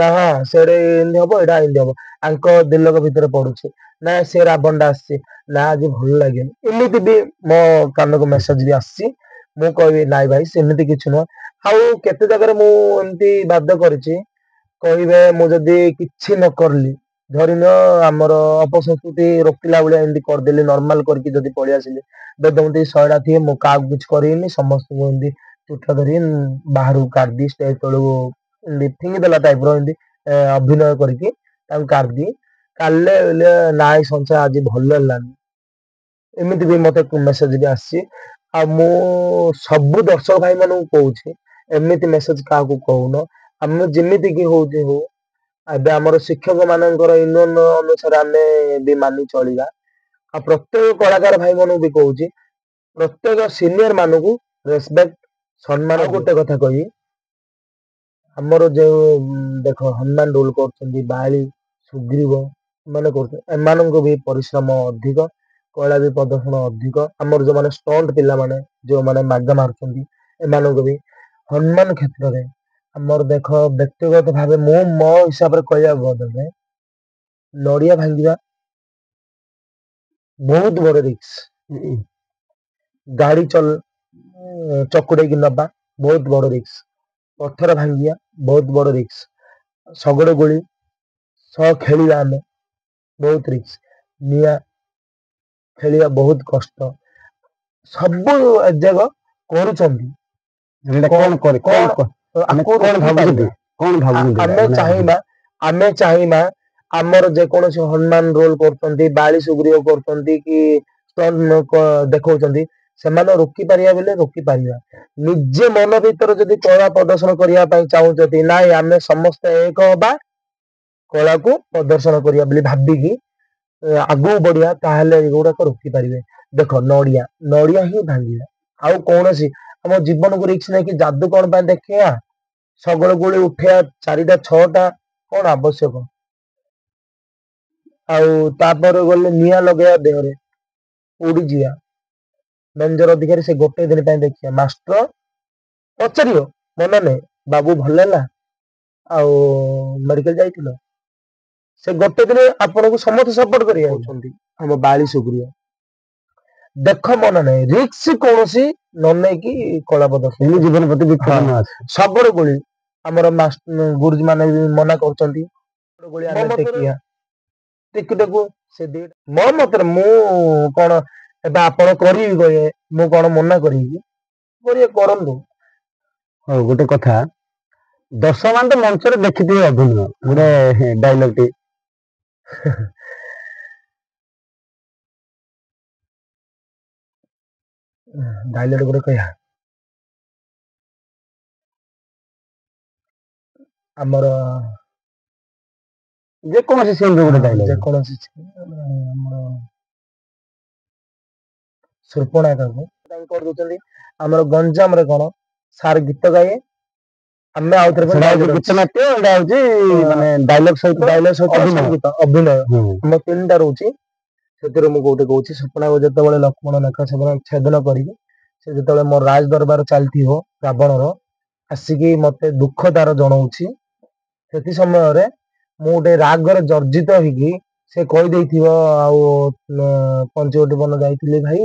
ସେଡେ ଏମିତି ହବ, ଏଇଟା ଏମିତି ହବ, ଆଙ୍କ ଦିଲକ ଭିତରେ ପଡୁଛି ନା ସେ ରାବଣ ଟା ଆସିଛି, ନା ଆଜି ଭଲ ଲାଗେନି। ଏମିତି ବି ମୋ କାନକୁ ମେସେଜ ବି ଆସିଛି। ମୁଁ କହିବି ନାଇଁ ଭାଇ ସେମିତି କିଛି ନୁହଁ। ଆଉ କେତେ ଜାଗାରେ ମୁଁ ଏମିତି ବାଧ୍ୟ କରିଛି, କହିବେ ମୁଁ ଯଦି କିଛି ନ କରିଲି, ଧରିନିଅ ଆମର ଅପସଂସ୍କୃତି ରୋକିଲା ଭଳିଆ ଏମିତି କରିଦେଲି, ନର୍ମାଲ କରିକି ଯଦି ପଳେଇ ଆସିଲି, ବେଦମତୀ 100ଟା ଥିବେ, ମୁଁ କାହାକୁ କିଛି କରିବିନି, ସମସ୍ତଙ୍କୁ ଏମିତି ଚୁଟା ଧରି ବାହାରକୁ କାଢିଦି ଷ୍ଟେଜ ତଳକୁ ଏମିତି ଫିଙ୍ଗିଦେଲା ଟାଇପର ଏମିତି ଅଭିନୟ କରିକି ତାଙ୍କୁ କାଢିଦିଏ। କାଲେ ବୋଇଲେ ନାଇଁ ସଞ୍ଚାର ଆଜି ଭଲ ହେଲାନି, ଏମିତି ବି ମତେ ମେସେଜ ବି ଆସିଛି। ଆଉ ମୁଁ ସବୁ ଦର୍ଶକ ଭାଇ ମାନଙ୍କୁ କହୁଛି, ଏମିତି ମେସେଜ କାହାକୁ କହୁନ। ଆମେ ଯେମିତି କି ହଉଛି ହଉ, ଏବେ ଆମର ଶିକ୍ଷକ ମାନଙ୍କର ୟୁନିୟନ ଅନୁସାରେ ଆମେ ବି ମାନି ଚଳିବା। ଆଉ ପ୍ରତ୍ୟେକ କଳାକାର ଭାଇ ମାନଙ୍କୁ ବି କହୁଛି, ପ୍ରତ୍ୟେକ ସିନିୟର ମାନଙ୍କୁ ରେସପେକ୍ଟ ସମ୍ମାନ। ଆଉ ଗୋଟେ କଥା କହିବି, ଆମର ଯୋଉ ଦେଖ ହନୁମାନ ରୋଲ କରୁଛନ୍ତି, ବାଳି ସୁଗ୍ରୀବ ଏମାନେ କରୁଛନ୍ତି, ଏମାନଙ୍କୁ ବି ପରିଶ୍ରମ ଅଧିକ, କଳା ବି ପ୍ରଦର୍ଶନ ଅଧିକ। ଆମର ଯୋଉମାନେ ଷ୍ଟଣ୍ଟ ପିଲାମାନେ ଯୋଉମାନେ ମାଗା ମାରୁଛନ୍ତି, ଏମାନଙ୍କୁ ବି ହନୁମାନ କ୍ଷେତ୍ରରେ ଆମର ଦେଖ ବ୍ୟକ୍ତିଗତ ଭାବେ ମୁଁ ମୋ ହିସାବରେ କହିବାକୁ ବଦଳରେ ନଡିଆ ଭାଙ୍ଗିବା ବହୁତ ବଡ ରିକ୍ସ, ଗାଡି ଚକୁଡେଇକି ନବା ବହୁତ ବଡ ରିକ୍ସ, ପଥର ଭାଙ୍ଗିବା ବହୁତ ବଡ ରିକ୍ସ, ଶଗଡ ଗୋଳି ସହ ଖେଳିବା ଆମେ ବହୁତ ରିକ୍ସ, ନିଆଁ ଖେଳିବା ବହୁତ କଷ୍ଟ। ସବୁ ଏଯାକ କରୁଛନ୍ତି, ଆମେ ଚାହିଁବା ଆମର ଯେକୌଣସି ହନୁମାନ ରୋଲ କରୁଛନ୍ତି, ବାଳି ସୁଗ୍ରୀବ କରୁଛନ୍ତି କି ଦେଖଉଛନ୍ତି, ସେମାନେ ରୋକି ପାରିବା ବୋଲେ ରୋକି ପାରିବା। ନିଜେ ମନ ଭିତରେ ଯଦି କଳା ପ୍ରଦର୍ଶନ କରିବା ପାଇଁ ଚାହୁଁଛନ୍ତି, ନାଇଁ ଆମେ ସମସ୍ତେ ଏକ ହବା, କଳାକୁ ପ୍ରଦର୍ଶନ କରିବା ବୋଲି ଭାବିକି ଆଗକୁ ବଢିବା, ତାହେଲେ ଏଗୁଡାକ ରୋକି ପାରିବେ। ଦେଖ ନଡିଆ ନଡିଆ ହିଁ ଭାଙ୍ଗିବା, ଆଉ କୌଣସି ଆମ ଜୀବନକୁ ରିକ୍ସ ନେଇକି ଯାଦୁ କଣ ପାଇଁ ଦେଖିବା, ଶଗଡ଼ ଗୋଳି ଉଠେଇବା 4ଟା 6ଟା କଣ ଆବଶ୍ୟକ। ଆଉ ତାପରେ ଗଲେ ନିଆଁ ଲଗେଇବା ଦେହରେ ଉଡିଯିବା, ମ୍ୟାନେଜର ଅଧିକାରୀ ସେ ଗୋଟେ ଦିନ ପାଇଁ ଦେଖିବା, ମାଷ୍ଟର ପଚାରିବ ମନେ ନାହିଁ ବାବୁ ଭଲ ହେଲା ଆଉ ମେଡିକାଲ ଯାଇଥିଲ, ସେ ଗୋଟେ ଦିନ ଆପଣଙ୍କୁ ସମସ୍ତେ ସପୋର୍ଟ କରିବା ହଉଛନ୍ତି ଆମ ବାଳି ସୁଗ୍ରୀବ। ଦେଖ ମନେ ନାହିଁ ରିକ୍ସ କୌଣସି ନ ନେଇକି କଳା ପ୍ରଦର୍ଶନ ଜୀବନ ପ୍ରତି ଶଗଡ଼ ଗୋଳି ଆମର ଗୁରୁଜୀ ମାନେ ବି ମନା କରୁଛନ୍ତି, ଟିକିଟାକୁ ସେ ମୋ ମତରେ ମୁଁ କଣ ଏବେ ଆପଣ କରିବି କହିବେ, ମୁଁ କଣ ମନା କରିବି, କରିବେ କରନ୍ତୁ। ହଉ ଗୋଟେ କଥା, ଦର୍ଶକମାନେ ତ ମଞ୍ଚରେ ଦେଖିଥିବେ ଅଭିନୟ, ଗୋଟେ ଡାଇଲଗ ଟି ଡାଇଲଗ ଗୋଟେ କହିବା, ଆମର ଯେକୌଣସି ସିନ୍ ଗୋଟେ ଡାଇଲଗ, ଯେକୌଣସି ଆମର ସୁର୍ପଣାଖାକୁ କରିଦଉଛନ୍ତି। ଆମର ଗଞ୍ଜାମରେ କଣ ସାର୍ ଗୀତ ଗାଇବେ, ଆମେ ଆଉଥରେ ଗୀତ ନାଟ୍ୟ, ଏଇଟା ହଉଛି ମାନେ ଡାଇଲଗ ସହିତ ସଙ୍ଗୀତ ଅଭିନୟ ଆମ 3ଟା ରହୁଛି। ସେଥିରେ ମୁଁ କୋଉଠି କହୁଛି, ସୁପର୍ଣ୍ଣାକୁ ଯେତେବେଳେ ଲକ୍ଷ୍ମଣ ରେଖା ଛେଦନ କରିକି ସେ ଯେତେବେଳେ ମୋ ରାଜ ଦରବାର ଚାଲିଥିବ ରାବଣର, ଆସିକି ମତେ ଦୁଃଖ ତାର ଜଣଉଛି, ସେତି ସମୟରେ ମୁଁ ଗୋଟେ ରାଗରେ ଜର୍ଜିତ ହେଇକି ସେ କହିଦେଇଥିବ, ଆଉ ପଞ୍ଚବଟୀ ବନ ଯାଇଥିଲି ଭାଇ,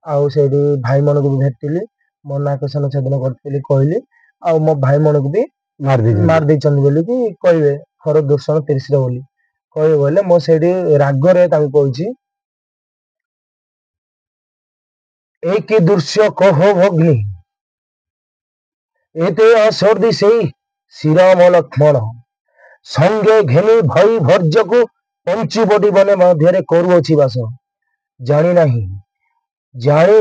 ଆଉ ସେଇଠି ଭାଇ ମାନଙ୍କୁ ବି ଭେଟିଲି, ମୋ ନାକେଶନ ଛେଦନ କରିଥିଲି କହିଲି, ଆଉ ମୋ ଭାଇ ମାନଙ୍କୁ ବି ମାରି ଦେଇଛନ୍ତି ବୋଲିକି କହିବେ, ହର ଦୂଷଣ 30 ବୋଲି କହିବେ ବୋଲେ, ମୁଁ ସେଇଠି ରାଗରେ ତାଙ୍କୁ କହିଛି, ଏ କି ଦୃଶ୍ୟ କହ ଭଗ୍ନି, ଏତେ ଅସର୍ଦି ସେଇ ଶ୍ରୀରାମ ଲକ୍ଷ୍ମଣ, ସଙ୍ଗେ ଘେନି ଭଇ ଭର୍ଜକୁ ପଞ୍ଚୁବଟି ବନେ ମଧ୍ୟରେ କରୁଅଛି ବାସ, ଜାଣି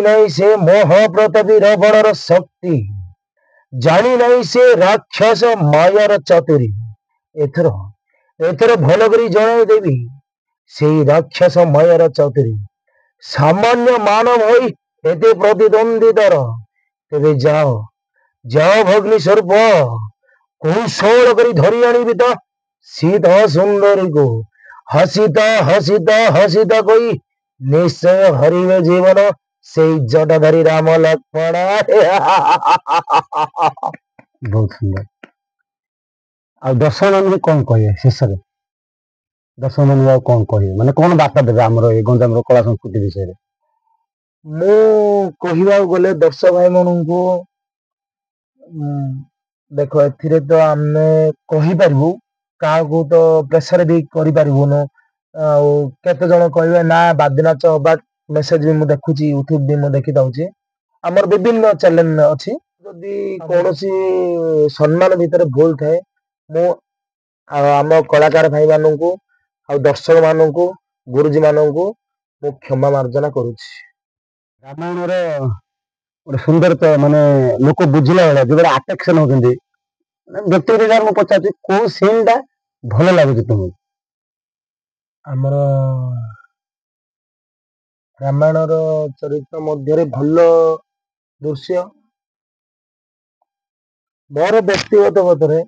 ନାହିଁ ସେ ମୋହ ପ୍ରତାପୀ ରାବଣର ଶକ୍ତି, ଜାଣି ନାହିଁ ସେ ରାକ୍ଷସ ମାୟାର ଚାତୁରୀ। ଏଥର ଭଲ କରି ଜଣାଇ ଦେବି ସେଇ ରାକ୍ଷସ ମାୟାର ଚାତୁରୀ, ସାମାନ୍ୟ ମାନବ ହୋଇ ଏତେ ପ୍ରତିଦ୍ୱନ୍ଦିତାର, ତେବେ ଯାଅ ଭଗ୍ନି ସ୍ୱରୂପ, କୌଶଳ କରି ଧରି ଆଣିବି ତ ସୀତା ସୁନ୍ଦରୀକୁ, ହସିତା କହି ନିଶ୍ଚୟ ହରିବେ ଜୀବନ ସେଇ ଜଟାଧାରୀ ରାମ ଲକ୍ଷ୍ମଣ। ବହୁତ ସୁନ୍ଦର। ଆଉ ଦର୍ଶକ ମାନଙ୍କୁ କଣ କହିବେ ଶେଷରେ, ଦର୍ଶକ ମାନଙ୍କୁ ଆଉ କଣ କହିବେ, ମାନେ କଣ ବାର୍ତ୍ତା ଦେବେ ଆମର ଏଇ ଗଞ୍ଜାମର କଳା ସଂସ୍କୃତି ବିଷୟରେ? ମୁଁ କହିବାକୁ ଗଲେ ଦର୍ଶକ ଭାଇ ମାନଙ୍କୁ ଦେଖ, ଏଥିରେ ତ ଆମେ କହିପାରିବୁ, କାହାକୁ ତ ପ୍ରେସର ବି କରିପାରିବୁନୁ। ଆଉ କେତେ ଜଣ କହିବେ ନା ବାଦି ନାଚ ହବା, ମେସେଜ ବି ମୁଁ ଦେଖୁଛି, ୟୁଟ୍ୟୁବ ବି ମୁଁ ଦେଖି ଦଉଛି, ଆମର ବିଭିନ୍ନ ଚ୍ୟାନେଲ ଅଛି। ଯଦି କୌଣସି ସମ୍ମାନ ଭିତରେ ଭୁଲ ଥାଏ, ମୁଁ ଆମ କଳାକାର ଭାଇ ମାନଙ୍କୁ ଆଉ ଦର୍ଶକ ମାନଙ୍କୁ ଗୁରୁଜୀ ମାନଙ୍କୁ ମୁଁ କ୍ଷମା ମାର୍ଜନା କରୁଛି। ରାମାୟଣର ଗୋଟେ ସୁନ୍ଦର ମାନେ ଲୋକ ବୁଝିଲା ଭଳିଆ ଯୋଉଟା ଆଟ୍ରାକ୍ସନ ହଉଛନ୍ତି ବ୍ୟକ୍ତିଗତ ମୁଁ ପଚାରୁଛି କୋଉ ସିନ୍ ଟା ଭଲ ଲାଗୁଛି ତୁମକୁ? ଆମର ରାମାୟଣର ଚରିତ୍ର ମଧ୍ୟରେ ଭଲ ଦୃଶ୍ୟ ମୋର ବ୍ୟକ୍ତିଗତ ମତରେ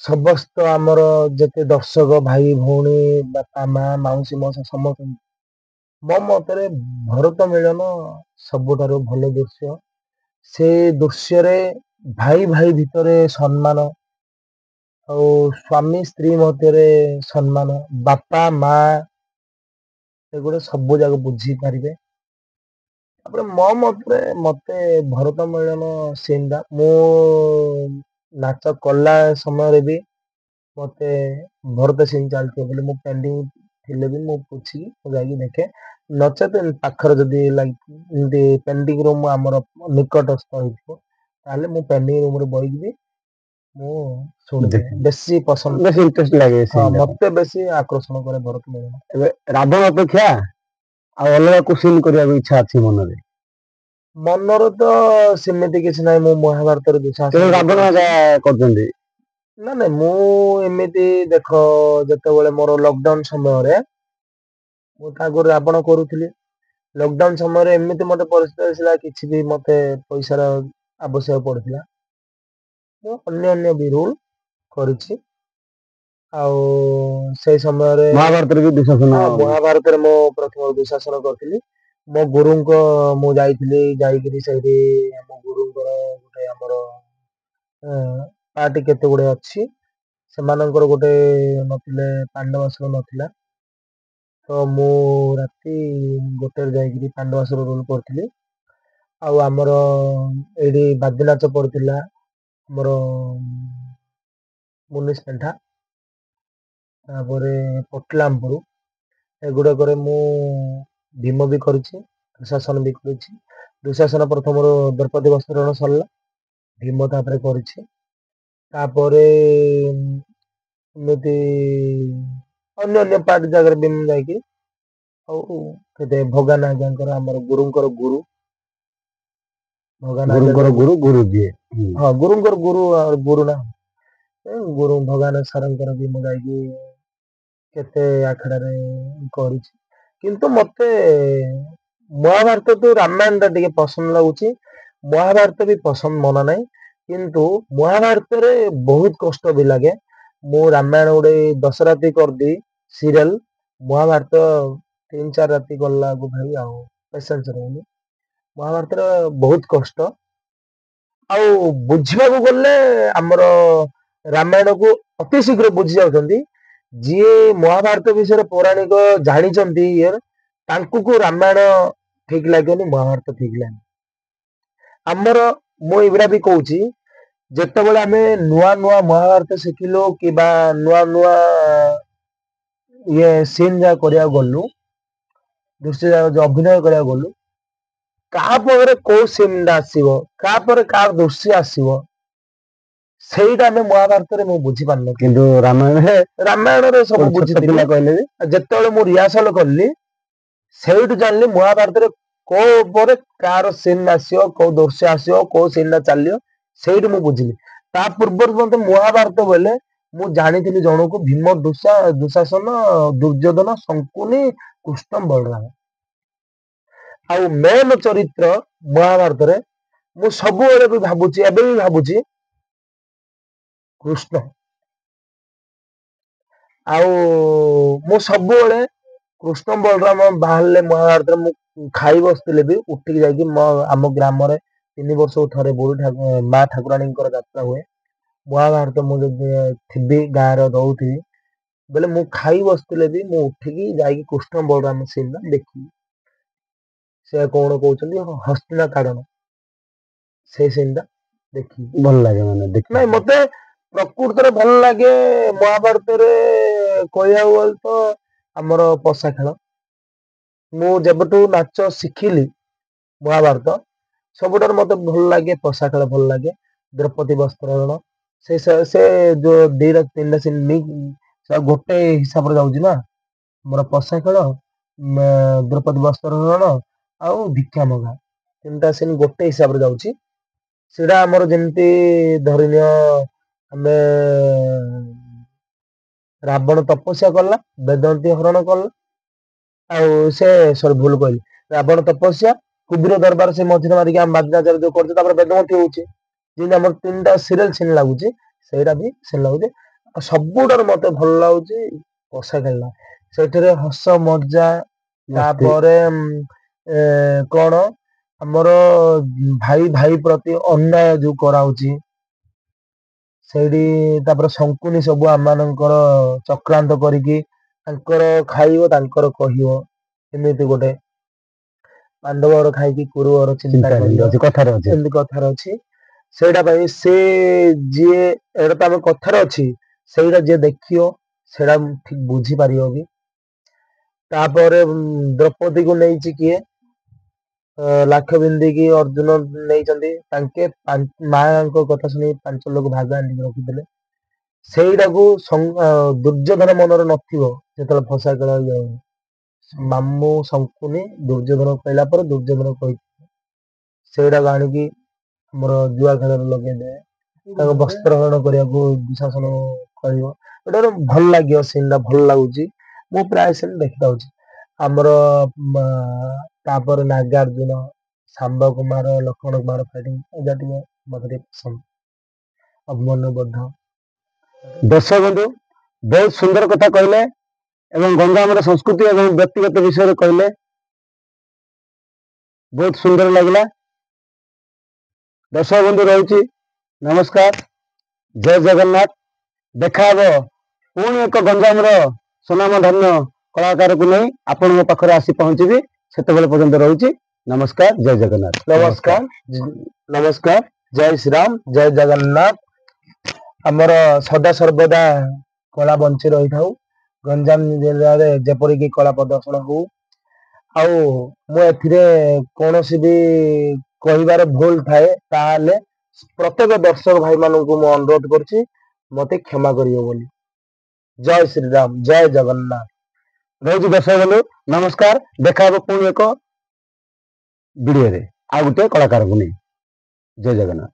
ସମସ୍ତ ଆମର ଯେତେ ଦର୍ଶକ ଭାଇ ଭଉଣୀ ବାପା ମା ମାଉସୀ ମଉସା ସମସ୍ତ ମୋ ମତରେ ଭରତ ମିଳନ ସବୁଠାରୁ ଭଲ ଦୃଶ୍ୟ। ସେ ଦୃଶ୍ୟରେ ଭାଇ ଭାଇ ଭିତରେ ସମ୍ମାନ ଆଉ ସ୍ୱାମୀ ସ୍ତ୍ରୀ ମଧ୍ୟରେ ସମ୍ମାନ ବାପା ମା ଏଗୁଡା ସବୁ ଯାକ ବୁଝିପାରିବେ। ତାପରେ ମୋ ମତରେ ମତେ ଭରତ ମିଳନ ସିନ୍ ଟା ମୁଁ ନାଚ କଲା ସମୟରେ ବି ମତେ ଭରତ ସିଂ ଚାଲିଥିବ ବୋଲି ମୁଁ ପେଣ୍ଡିଂ ଥିଲେ ବି ମୁଁ ପୁଛିକି ମୁଁ ଯାଇକି ଦେଖେ ନଚେତ ପାଖରେ ଯଦି ଏମିତି ପେଣ୍ଡିଂ ରୁମ୍ ଆମର ନିକଟସ୍ଥ ହେଇଥିବ ତାହେଲେ ମୁଁ ପେଣ୍ଡିଂ ରୁମ୍ ରେ ବଇକି ମୁଁ ଶୁଣିଦିଏ ଦେଖେ ବେଶୀ ପସନ୍ଦ ବେଶୀ ଇଣ୍ଟରେଷ୍ଟ ଲାଗେ ଏ ହଁ scene ଟା। ମତେ ବେଶୀ ଆକର୍ଷଣ କରେ ଭରତ ମିଳନ। ଏବେ ରାବଣ ଅପେକ୍ଷା ଆଉ ଅଲଗା କୋଉ ସିନ୍ କରିବାକୁ ଇଚ୍ଛା ଅଛି ମନରେ? ମନର ତ ସେମିତି କିଛି ନାହିଁ ମୁଁ ମହାଭାରତରେ ତେଣୁ ଦୁଃଶାସନ ରାବଣ କରିଛି। କରୁଛନ୍ତି। ନା ନାଇଁ ମୁଁ ଏମିତି ଦେଖ ଯେତେବେଳେ ମୋର ଲକଡାଉନ ସମୟରେ ମୁଁ ତ ଆଗରୁ ରାବଣ କରୁଥିଲି। ଲକଡାଉନ ସମୟରେ ଏମିତି ମତେ ପରିସ୍ଥିତି ଆସିଲା କିଛି ବି ମତେ ପଇସାର ଆବଶ୍ୟକ ପଡୁଥିଲା। ମୁଁ ଅନ୍ୟାନ୍ୟ ବି ରୋଲ କରିଛି ଆଉ ସେଇ ସମୟରେ ମହାଭାରତରେ ବି ଦୁଶାସନ ହଁ ମହାଭାରତରେ ମୁଁ ପ୍ରଥମ ଦୁଃଶାସନ କରିଥିଲି। ମୋ ଗୁରୁଙ୍କ ମୁଁ ଯାଇଥିଲି ଯାଇକିରି ସେଇଠି ଆମ ଗୁରୁଙ୍କର ଗୋଟେ ଆମର ପାର୍ଟି କେତେ ଗୁଡେ ଅଛି ସେମାନଙ୍କର ଗୋଟେ ନଥିଲେ ପାଣ୍ଡବ ଆଶ୍ରମ ନଥିଲା। ତ ମୁଁ ରାତି ଗୋଟେରେ ଯାଇକିରି ପାଣ୍ଡବାସର ରୋଲ କରିଥିଲି। ଆଉ ଆମର ଏଇଠି ବାଦି ନାଚ ପଡିଥିଲା ଆମର ମୁନିଷ ପେଣ୍ଠା ତାପରେ ପଟିଲାମପୁର ଏଗୁଡାକରେ ମୁଁ ଭୀମ ବି କରିଛି ଦୁଶାସନ ବି କରିଛି। ଦୁଶାସନ ପ୍ରଥମରୁ ଦ୍ରୌପଦୀ ବସ୍ତ୍ରହରଣ ସରିଲା ଭୀମ ତାପରେ କରିଛି। ତାପରେ ଏମିତି ଅନ୍ୟ ଅନ୍ୟ ପାର୍ଟ ଜାଗାରେ ବି ମୁଁ ଯାଇକି ଆଉ କେତେ ଭଗା ନାଗଙ୍କର ଆମର ଗୁରୁଙ୍କର ଗୁରୁ ଭଗାନ ଆଜାଙ୍କ ଗୁରୁଙ୍କର ଗୁରୁ ଗୁରୁ ଯିଏ। ହଁ ଗୁରୁଙ୍କର ଗୁରୁ ଆଉ ଗୁରୁ ନା ଗୁରୁ ଭଗବାନ ସାରଙ୍କର ବି ମୁଁ ଯାଇକି କେତେ ଆଖଡାରେ କରିଛି କିନ୍ତୁ ମତେ ମହାଭାରତ ଠୁ ରାମାୟଣ ଟା ଟିକେ ପସନ୍ଦ ଲାଗୁଛି ମହାଭାରତ ବି ପସନ୍ଦ ମନ ନାହିଁ। କିନ୍ତୁ ମହାଭାରତରେ ବହୁତ କଷ୍ଟ ବି ଲାଗେ। ମୁଁ ରାମାୟଣ ଗୋଟେ 10 ରାତି କରିଦେଇ ସିରିଏଲ ମହାଭାରତ 3-4 ରାତି ଗଲାକୁ ଭାଇ ଆଉ ପେସେନ୍ସ ରହୁନି। ମହାଭାରତରେ ବହୁତ କଷ୍ଟ ଆଉ ବୁଝିବାକୁ ଗଲେ ଆମର ରାମାୟଣ କୁ ଅତି ଶୀଘ୍ର ବୁଝି ଯାଉଛନ୍ତି। ଯିଏ ମହାଭାରତ ବିଷୟରେ ପୌରାଣିକ ଜାଣିଛନ୍ତି ଇଏ ତାଙ୍କୁ କୁ ରାମାୟଣ ଠିକ ଲାଗିବନି ମହାଭାରତ ଠିକ ଲାଗେ। ଆମର ମୁଁ ଏଇଗୁଡା ବି କହୁଛି ଯେତେବେଳେ ଆମେ ନୂଆ ନୂଆ ମହାଭାରତ ଶିଖିଲୁ କିବା ନୂଆ ନୂଆ ଇଏ ସିନ୍ ଯା କରିବାକୁ ଗଲୁ ଦୃଶ୍ୟ ଯା ଅଭିନୟ କରିବାକୁ ଗଲୁ କାହା ପରେ କୋଉ ସିନ୍ ଟା ଆସିବ କାହା ପରେ କାହାର ଦୃଶ୍ୟ ଆସିବ ସେଇଟା ଆମେ ମହାଭାରତରେ ମୁଁ ବୁଝିପାରିନଥିଲି। କିନ୍ତୁ ରାମାୟଣରେ ରାମାୟଣରେ ସବୁ ଗୋଟେ ଛୋଟ ବୁଝିଥିଲି ପିଲା କହିଲେ ବି ଯେତେବେଳେ ମୁଁ ରିହାର୍ସାଲ କଲି ସେଇଠୁ ଜାଣିଲି ମହାଭାରତରେ କୋଉ ଉପରେ କାହାର ସିନ୍ ଆସିବ କୋଉ ଦୃଶ୍ୟ ଆସିବ କୋଉ ସିନ୍ ଟା ଚାଲିବ ସେଇଠୁ ମୁଁ ବୁଝିଲି ତା ପୂର୍ବରୁ ମତେ ମହାଭାରତ ବୋଇଲେ ମୁଁ ଜାଣିଥିଲି ଜଣକୁ ଭୀମ ଦୁଶାସନ ଦୁର୍ଯ୍ୟୋଧନ ଶଙ୍କୁନି କୃଷ୍ଣ ବଳରାମ ଆଉ ମେନ୍ ଚରିତ୍ର ମହାଭାରତରେ ମୁଁ ସବୁବେଳେ ବି ଭାବୁଛି ଏବେ ବି ଭାବୁଛି କୃଷ୍ଣ ଆଉ ମୁଁ ସବୁବେଳେ କୃଷ୍ଣ ବଳରାମ ବାହାରିଲେ ମହାଭାରତରେ ମୁଁ ଖାଇ ବସିଥିଲେ ବି ଉଠିକି ଯାଇକି ମୋ ଆମ ଗ୍ରାମରେ 3 ବର୍ଷକୁ ଥରେ ବୁଢୀ ମା ଠାକୁରାଣୀଙ୍କର ଯାତ୍ରା ହୁଏ ମହାଭାରତ ମୁଁ ଯଦି ଥିବି ଗାଁରେ ରହୁଥିବି ବୋଇଲେ ମୁଁ ଖାଇ ବସିଥିଲେ ବି ମୁଁ ଉଠିକି ଯାଇକି କୃଷ୍ଣ ବଳରାମ ସିନ୍ ଟା ଦେଖିବି। ସେ କଣ କହୁଛନ୍ତି ହସ୍ତିନା କାଡନ ସେଇ ସିନ୍ ଟା ଦେଖିବି। ଭଲ ଲାଗେ ମାନେ ଦେଖିବା ନାଇଁ ପାଇଁ। ମତେ ପ୍ରକୃତରେ ଭଲ ଲାଗେ ମହାଭାରତରେ କହିବାକୁ ଗଲେ ତ ଆମର ପଷା ଖେଳ ମୁଁ ଯେବେଠୁ ନାଚ ଶିଖିଲି ମହାଭାରତ ସବୁଠାରୁ ମତେ ଭଲ ଲାଗେ ପଷା ଖେଳ ଭଲ ଲାଗେ ଦ୍ରୌପଦୀ ବସ୍ତ୍ରହରଣ ସେ ଯୋଉ 2-3 ଟା ସିନ୍ ସେ ଗୋଟେ ହିସାବରେ ଯାଉଛି ନା, ଆମର ପଶା ଖେଳ, ଦ୍ରୌପଦୀ ବସ୍ତ୍ର ହରଣ ଆଉ ଭିକ୍ଷା ମଗା, ତିନିଟା ସିନ୍ ଗୋଟେ ହିସାବରେ ଯାଉଛି। ସେଇଟା ଆମର ଯେମିତି ଧରିନିଅ ଆମେ ରାବଣ ତପସ୍ୟା କଲା, ବେଦନ୍ତୀ ହରଣ କଲା, ଆଉ ସେ ସରି ଭୁଲ କହିଲି, ରାବଣ ତପସ୍ୟା, କୁବୀର ଦରବାର ସେ ମଝିରେ ମାରିକି ଆମେ ବାଦନାଚାର ଯୋଉ କରୁଛୁ, ତାପରେ ବେଦବତୀ ହଉଛି, ଯେମିତି ଆମର ତିନିଟା ସିରିଏଲ ସିନ୍ ଲାଗୁଛି, ସେଇଟା ବି ସିନ୍ ଲାଗୁଛି। ଆଉ ସବୁଠାରୁ ମତେ ଭଲ ଲାଗୁଛି ପଶା ଖେଳିଲା, ସେଥିରେ ହସ ମଜା, ତାପରେ କଣ ଆମର ଭାଇ ଭାଇ ପ୍ରତି ଅନ୍ୟାୟ ଯୋଉ କରାହଉଛି ସେଇଠି, ତାପରେ ଶଙ୍କୁନି ସବୁ ଆମମାନଙ୍କର ଚକ୍ରାନ୍ତ କରିକି ତାଙ୍କର ଖାଇବ ତାଙ୍କର କହିବ, ଏମିତି ଗୋଟେ ପାଣ୍ଡବର ଖାଇକି କୁରୁବର ଚିନ୍ତା କରିବ, କଥାରେ ଅଛି। ଏମିତି କଥାରେ ଅଛି। ସେଇଟା ପାଇଁ ସେ ଯିଏ, ଏଇଟା ତ ଆମ କଥାରେ ଅଛି, ସେଇଟା ଯିଏ ଦେଖିବ ସେଇଟା ଠିକ ବୁଝିପାରିବ ବି। ତାପରେ ଦ୍ରୌପଦୀକୁ ନେଇଛି କିଏ, ଲାଖ ବିନ୍ଧିକି ଅର୍ଜୁନ ନେଇଛନ୍ତି, ତାଙ୍କେ ମାଙ୍କ କଥା ଶୁଣି 5 ଲୋକ ଭାଗ ଆଣିକି ରଖିଥିଲେ। ସେଇଟାକୁ ଦୁର୍ଯ୍ୟୋଧନ ମନରେ ନଥିବ ଯେତେବେଳେ ଫସା ଖେଳ ଯାଉ, ମାମୁଁ ଶଙ୍କୁନି ଦୁର୍ଯ୍ୟୋଧନ କହିଲା ପରେ ଦୁର୍ଯ୍ୟୋଧନ କହିଥିଲେ, ସେଇଟାକୁ ଆଣିକି ଆମର ଜୁଆ ଖେଳରେ ଲଗେଇଦେବେ, ତାଙ୍କ ବସ୍ତ୍ର ହରଣ କରିବାକୁ ଦୁଶାସନ କହିବ। ଏଟା ଗୋଟେ ଭଲ ଲାଗିବ, ସିନ୍ ଟା ଭଲ ଲାଗୁଛି, ମୁଁ ପ୍ରାୟ ସିନ୍ ଦେଖିଥାଉଛି। ଆମର ତାପରେ ନାଗାର୍ଜୁନ, ଶାମ୍ବ କୁମାର, ଲକ୍ଷ୍ମଣ କୁମାର ଫାଇଟିଂ, ଏଇଟା ଟିକେ ମତେ ଟିକେ ପସନ୍ଦ। ଅଭିମନ୍ୟୁ ବଧ। ଦର୍ଶକ ବନ୍ଧୁ ବହୁତ ସୁନ୍ଦର କଥା କହିଲେ ଏବଂ ଗଞ୍ଜାମର ସଂସ୍କୃତି ଏବଂ ବ୍ୟକ୍ତିଗତ ବିଷୟରେ କହିଲେ, ବହୁତ ସୁନ୍ଦର ଲାଗିଲା। ଦର୍ଶକ ବନ୍ଧୁ ରହୁଛି, ନମସ୍କାର, ଜୟ ଜଗନ୍ନାଥ। ଦେଖା ହବ ପୁଣି ଏକ ଗଞ୍ଜାମର ସୁନାମଧନ୍ୟ କଳାକାରକୁ ନେଇ ଆପଣଙ୍କ ପାଖରେ ଆସି ପହଞ୍ଚିବି, ସେତେବେଳେ ପର୍ଯ୍ୟନ୍ତ ରହୁଛି, ନମସ୍କାର, ଜୟ ଜଗନ୍ନାଥ। ନମସ୍କାର, ନମସ୍କାର, ଜୟ ଶ୍ରୀରାମ, ଜୟ ଜଗନ୍ନାଥ। ଆମର ସଦା ସର୍ବଦା କଳା ବଞ୍ଚି ରହିଥାଉ, ଗଞ୍ଜାମ ଜିଲ୍ଲାରେ ଯେପରିକି କଳା ପ୍ରଦର୍ଶନ ହଉ। ଆଉ ମୁଁ ଏଥିରେ କୌଣସି ବି କହିବାର ଭୁଲ ଥାଏ ତାହେଲେ ପ୍ରତ୍ୟେକ ଦର୍ଶକ ଭାଇ ମାନଙ୍କୁ ମୁଁ ଅନୁରୋଧ କରୁଛି ମତେ କ୍ଷମା କରିବ ବୋଲି। ଜୟ ଶ୍ରୀରାମ, ଜୟ ଜଗନ୍ନାଥ। ରହୁଛି ଦର୍ଶକ ବନ୍ଧୁ, ନମସ୍କାର। ଦେଖା ହବ ପୁଣି ଏକ ଭିଡିଓରେ ଆଉ ଗୋଟେ କଳାକାରକୁ ନେଇ। ଜୟ ଜଗନ୍ନାଥ।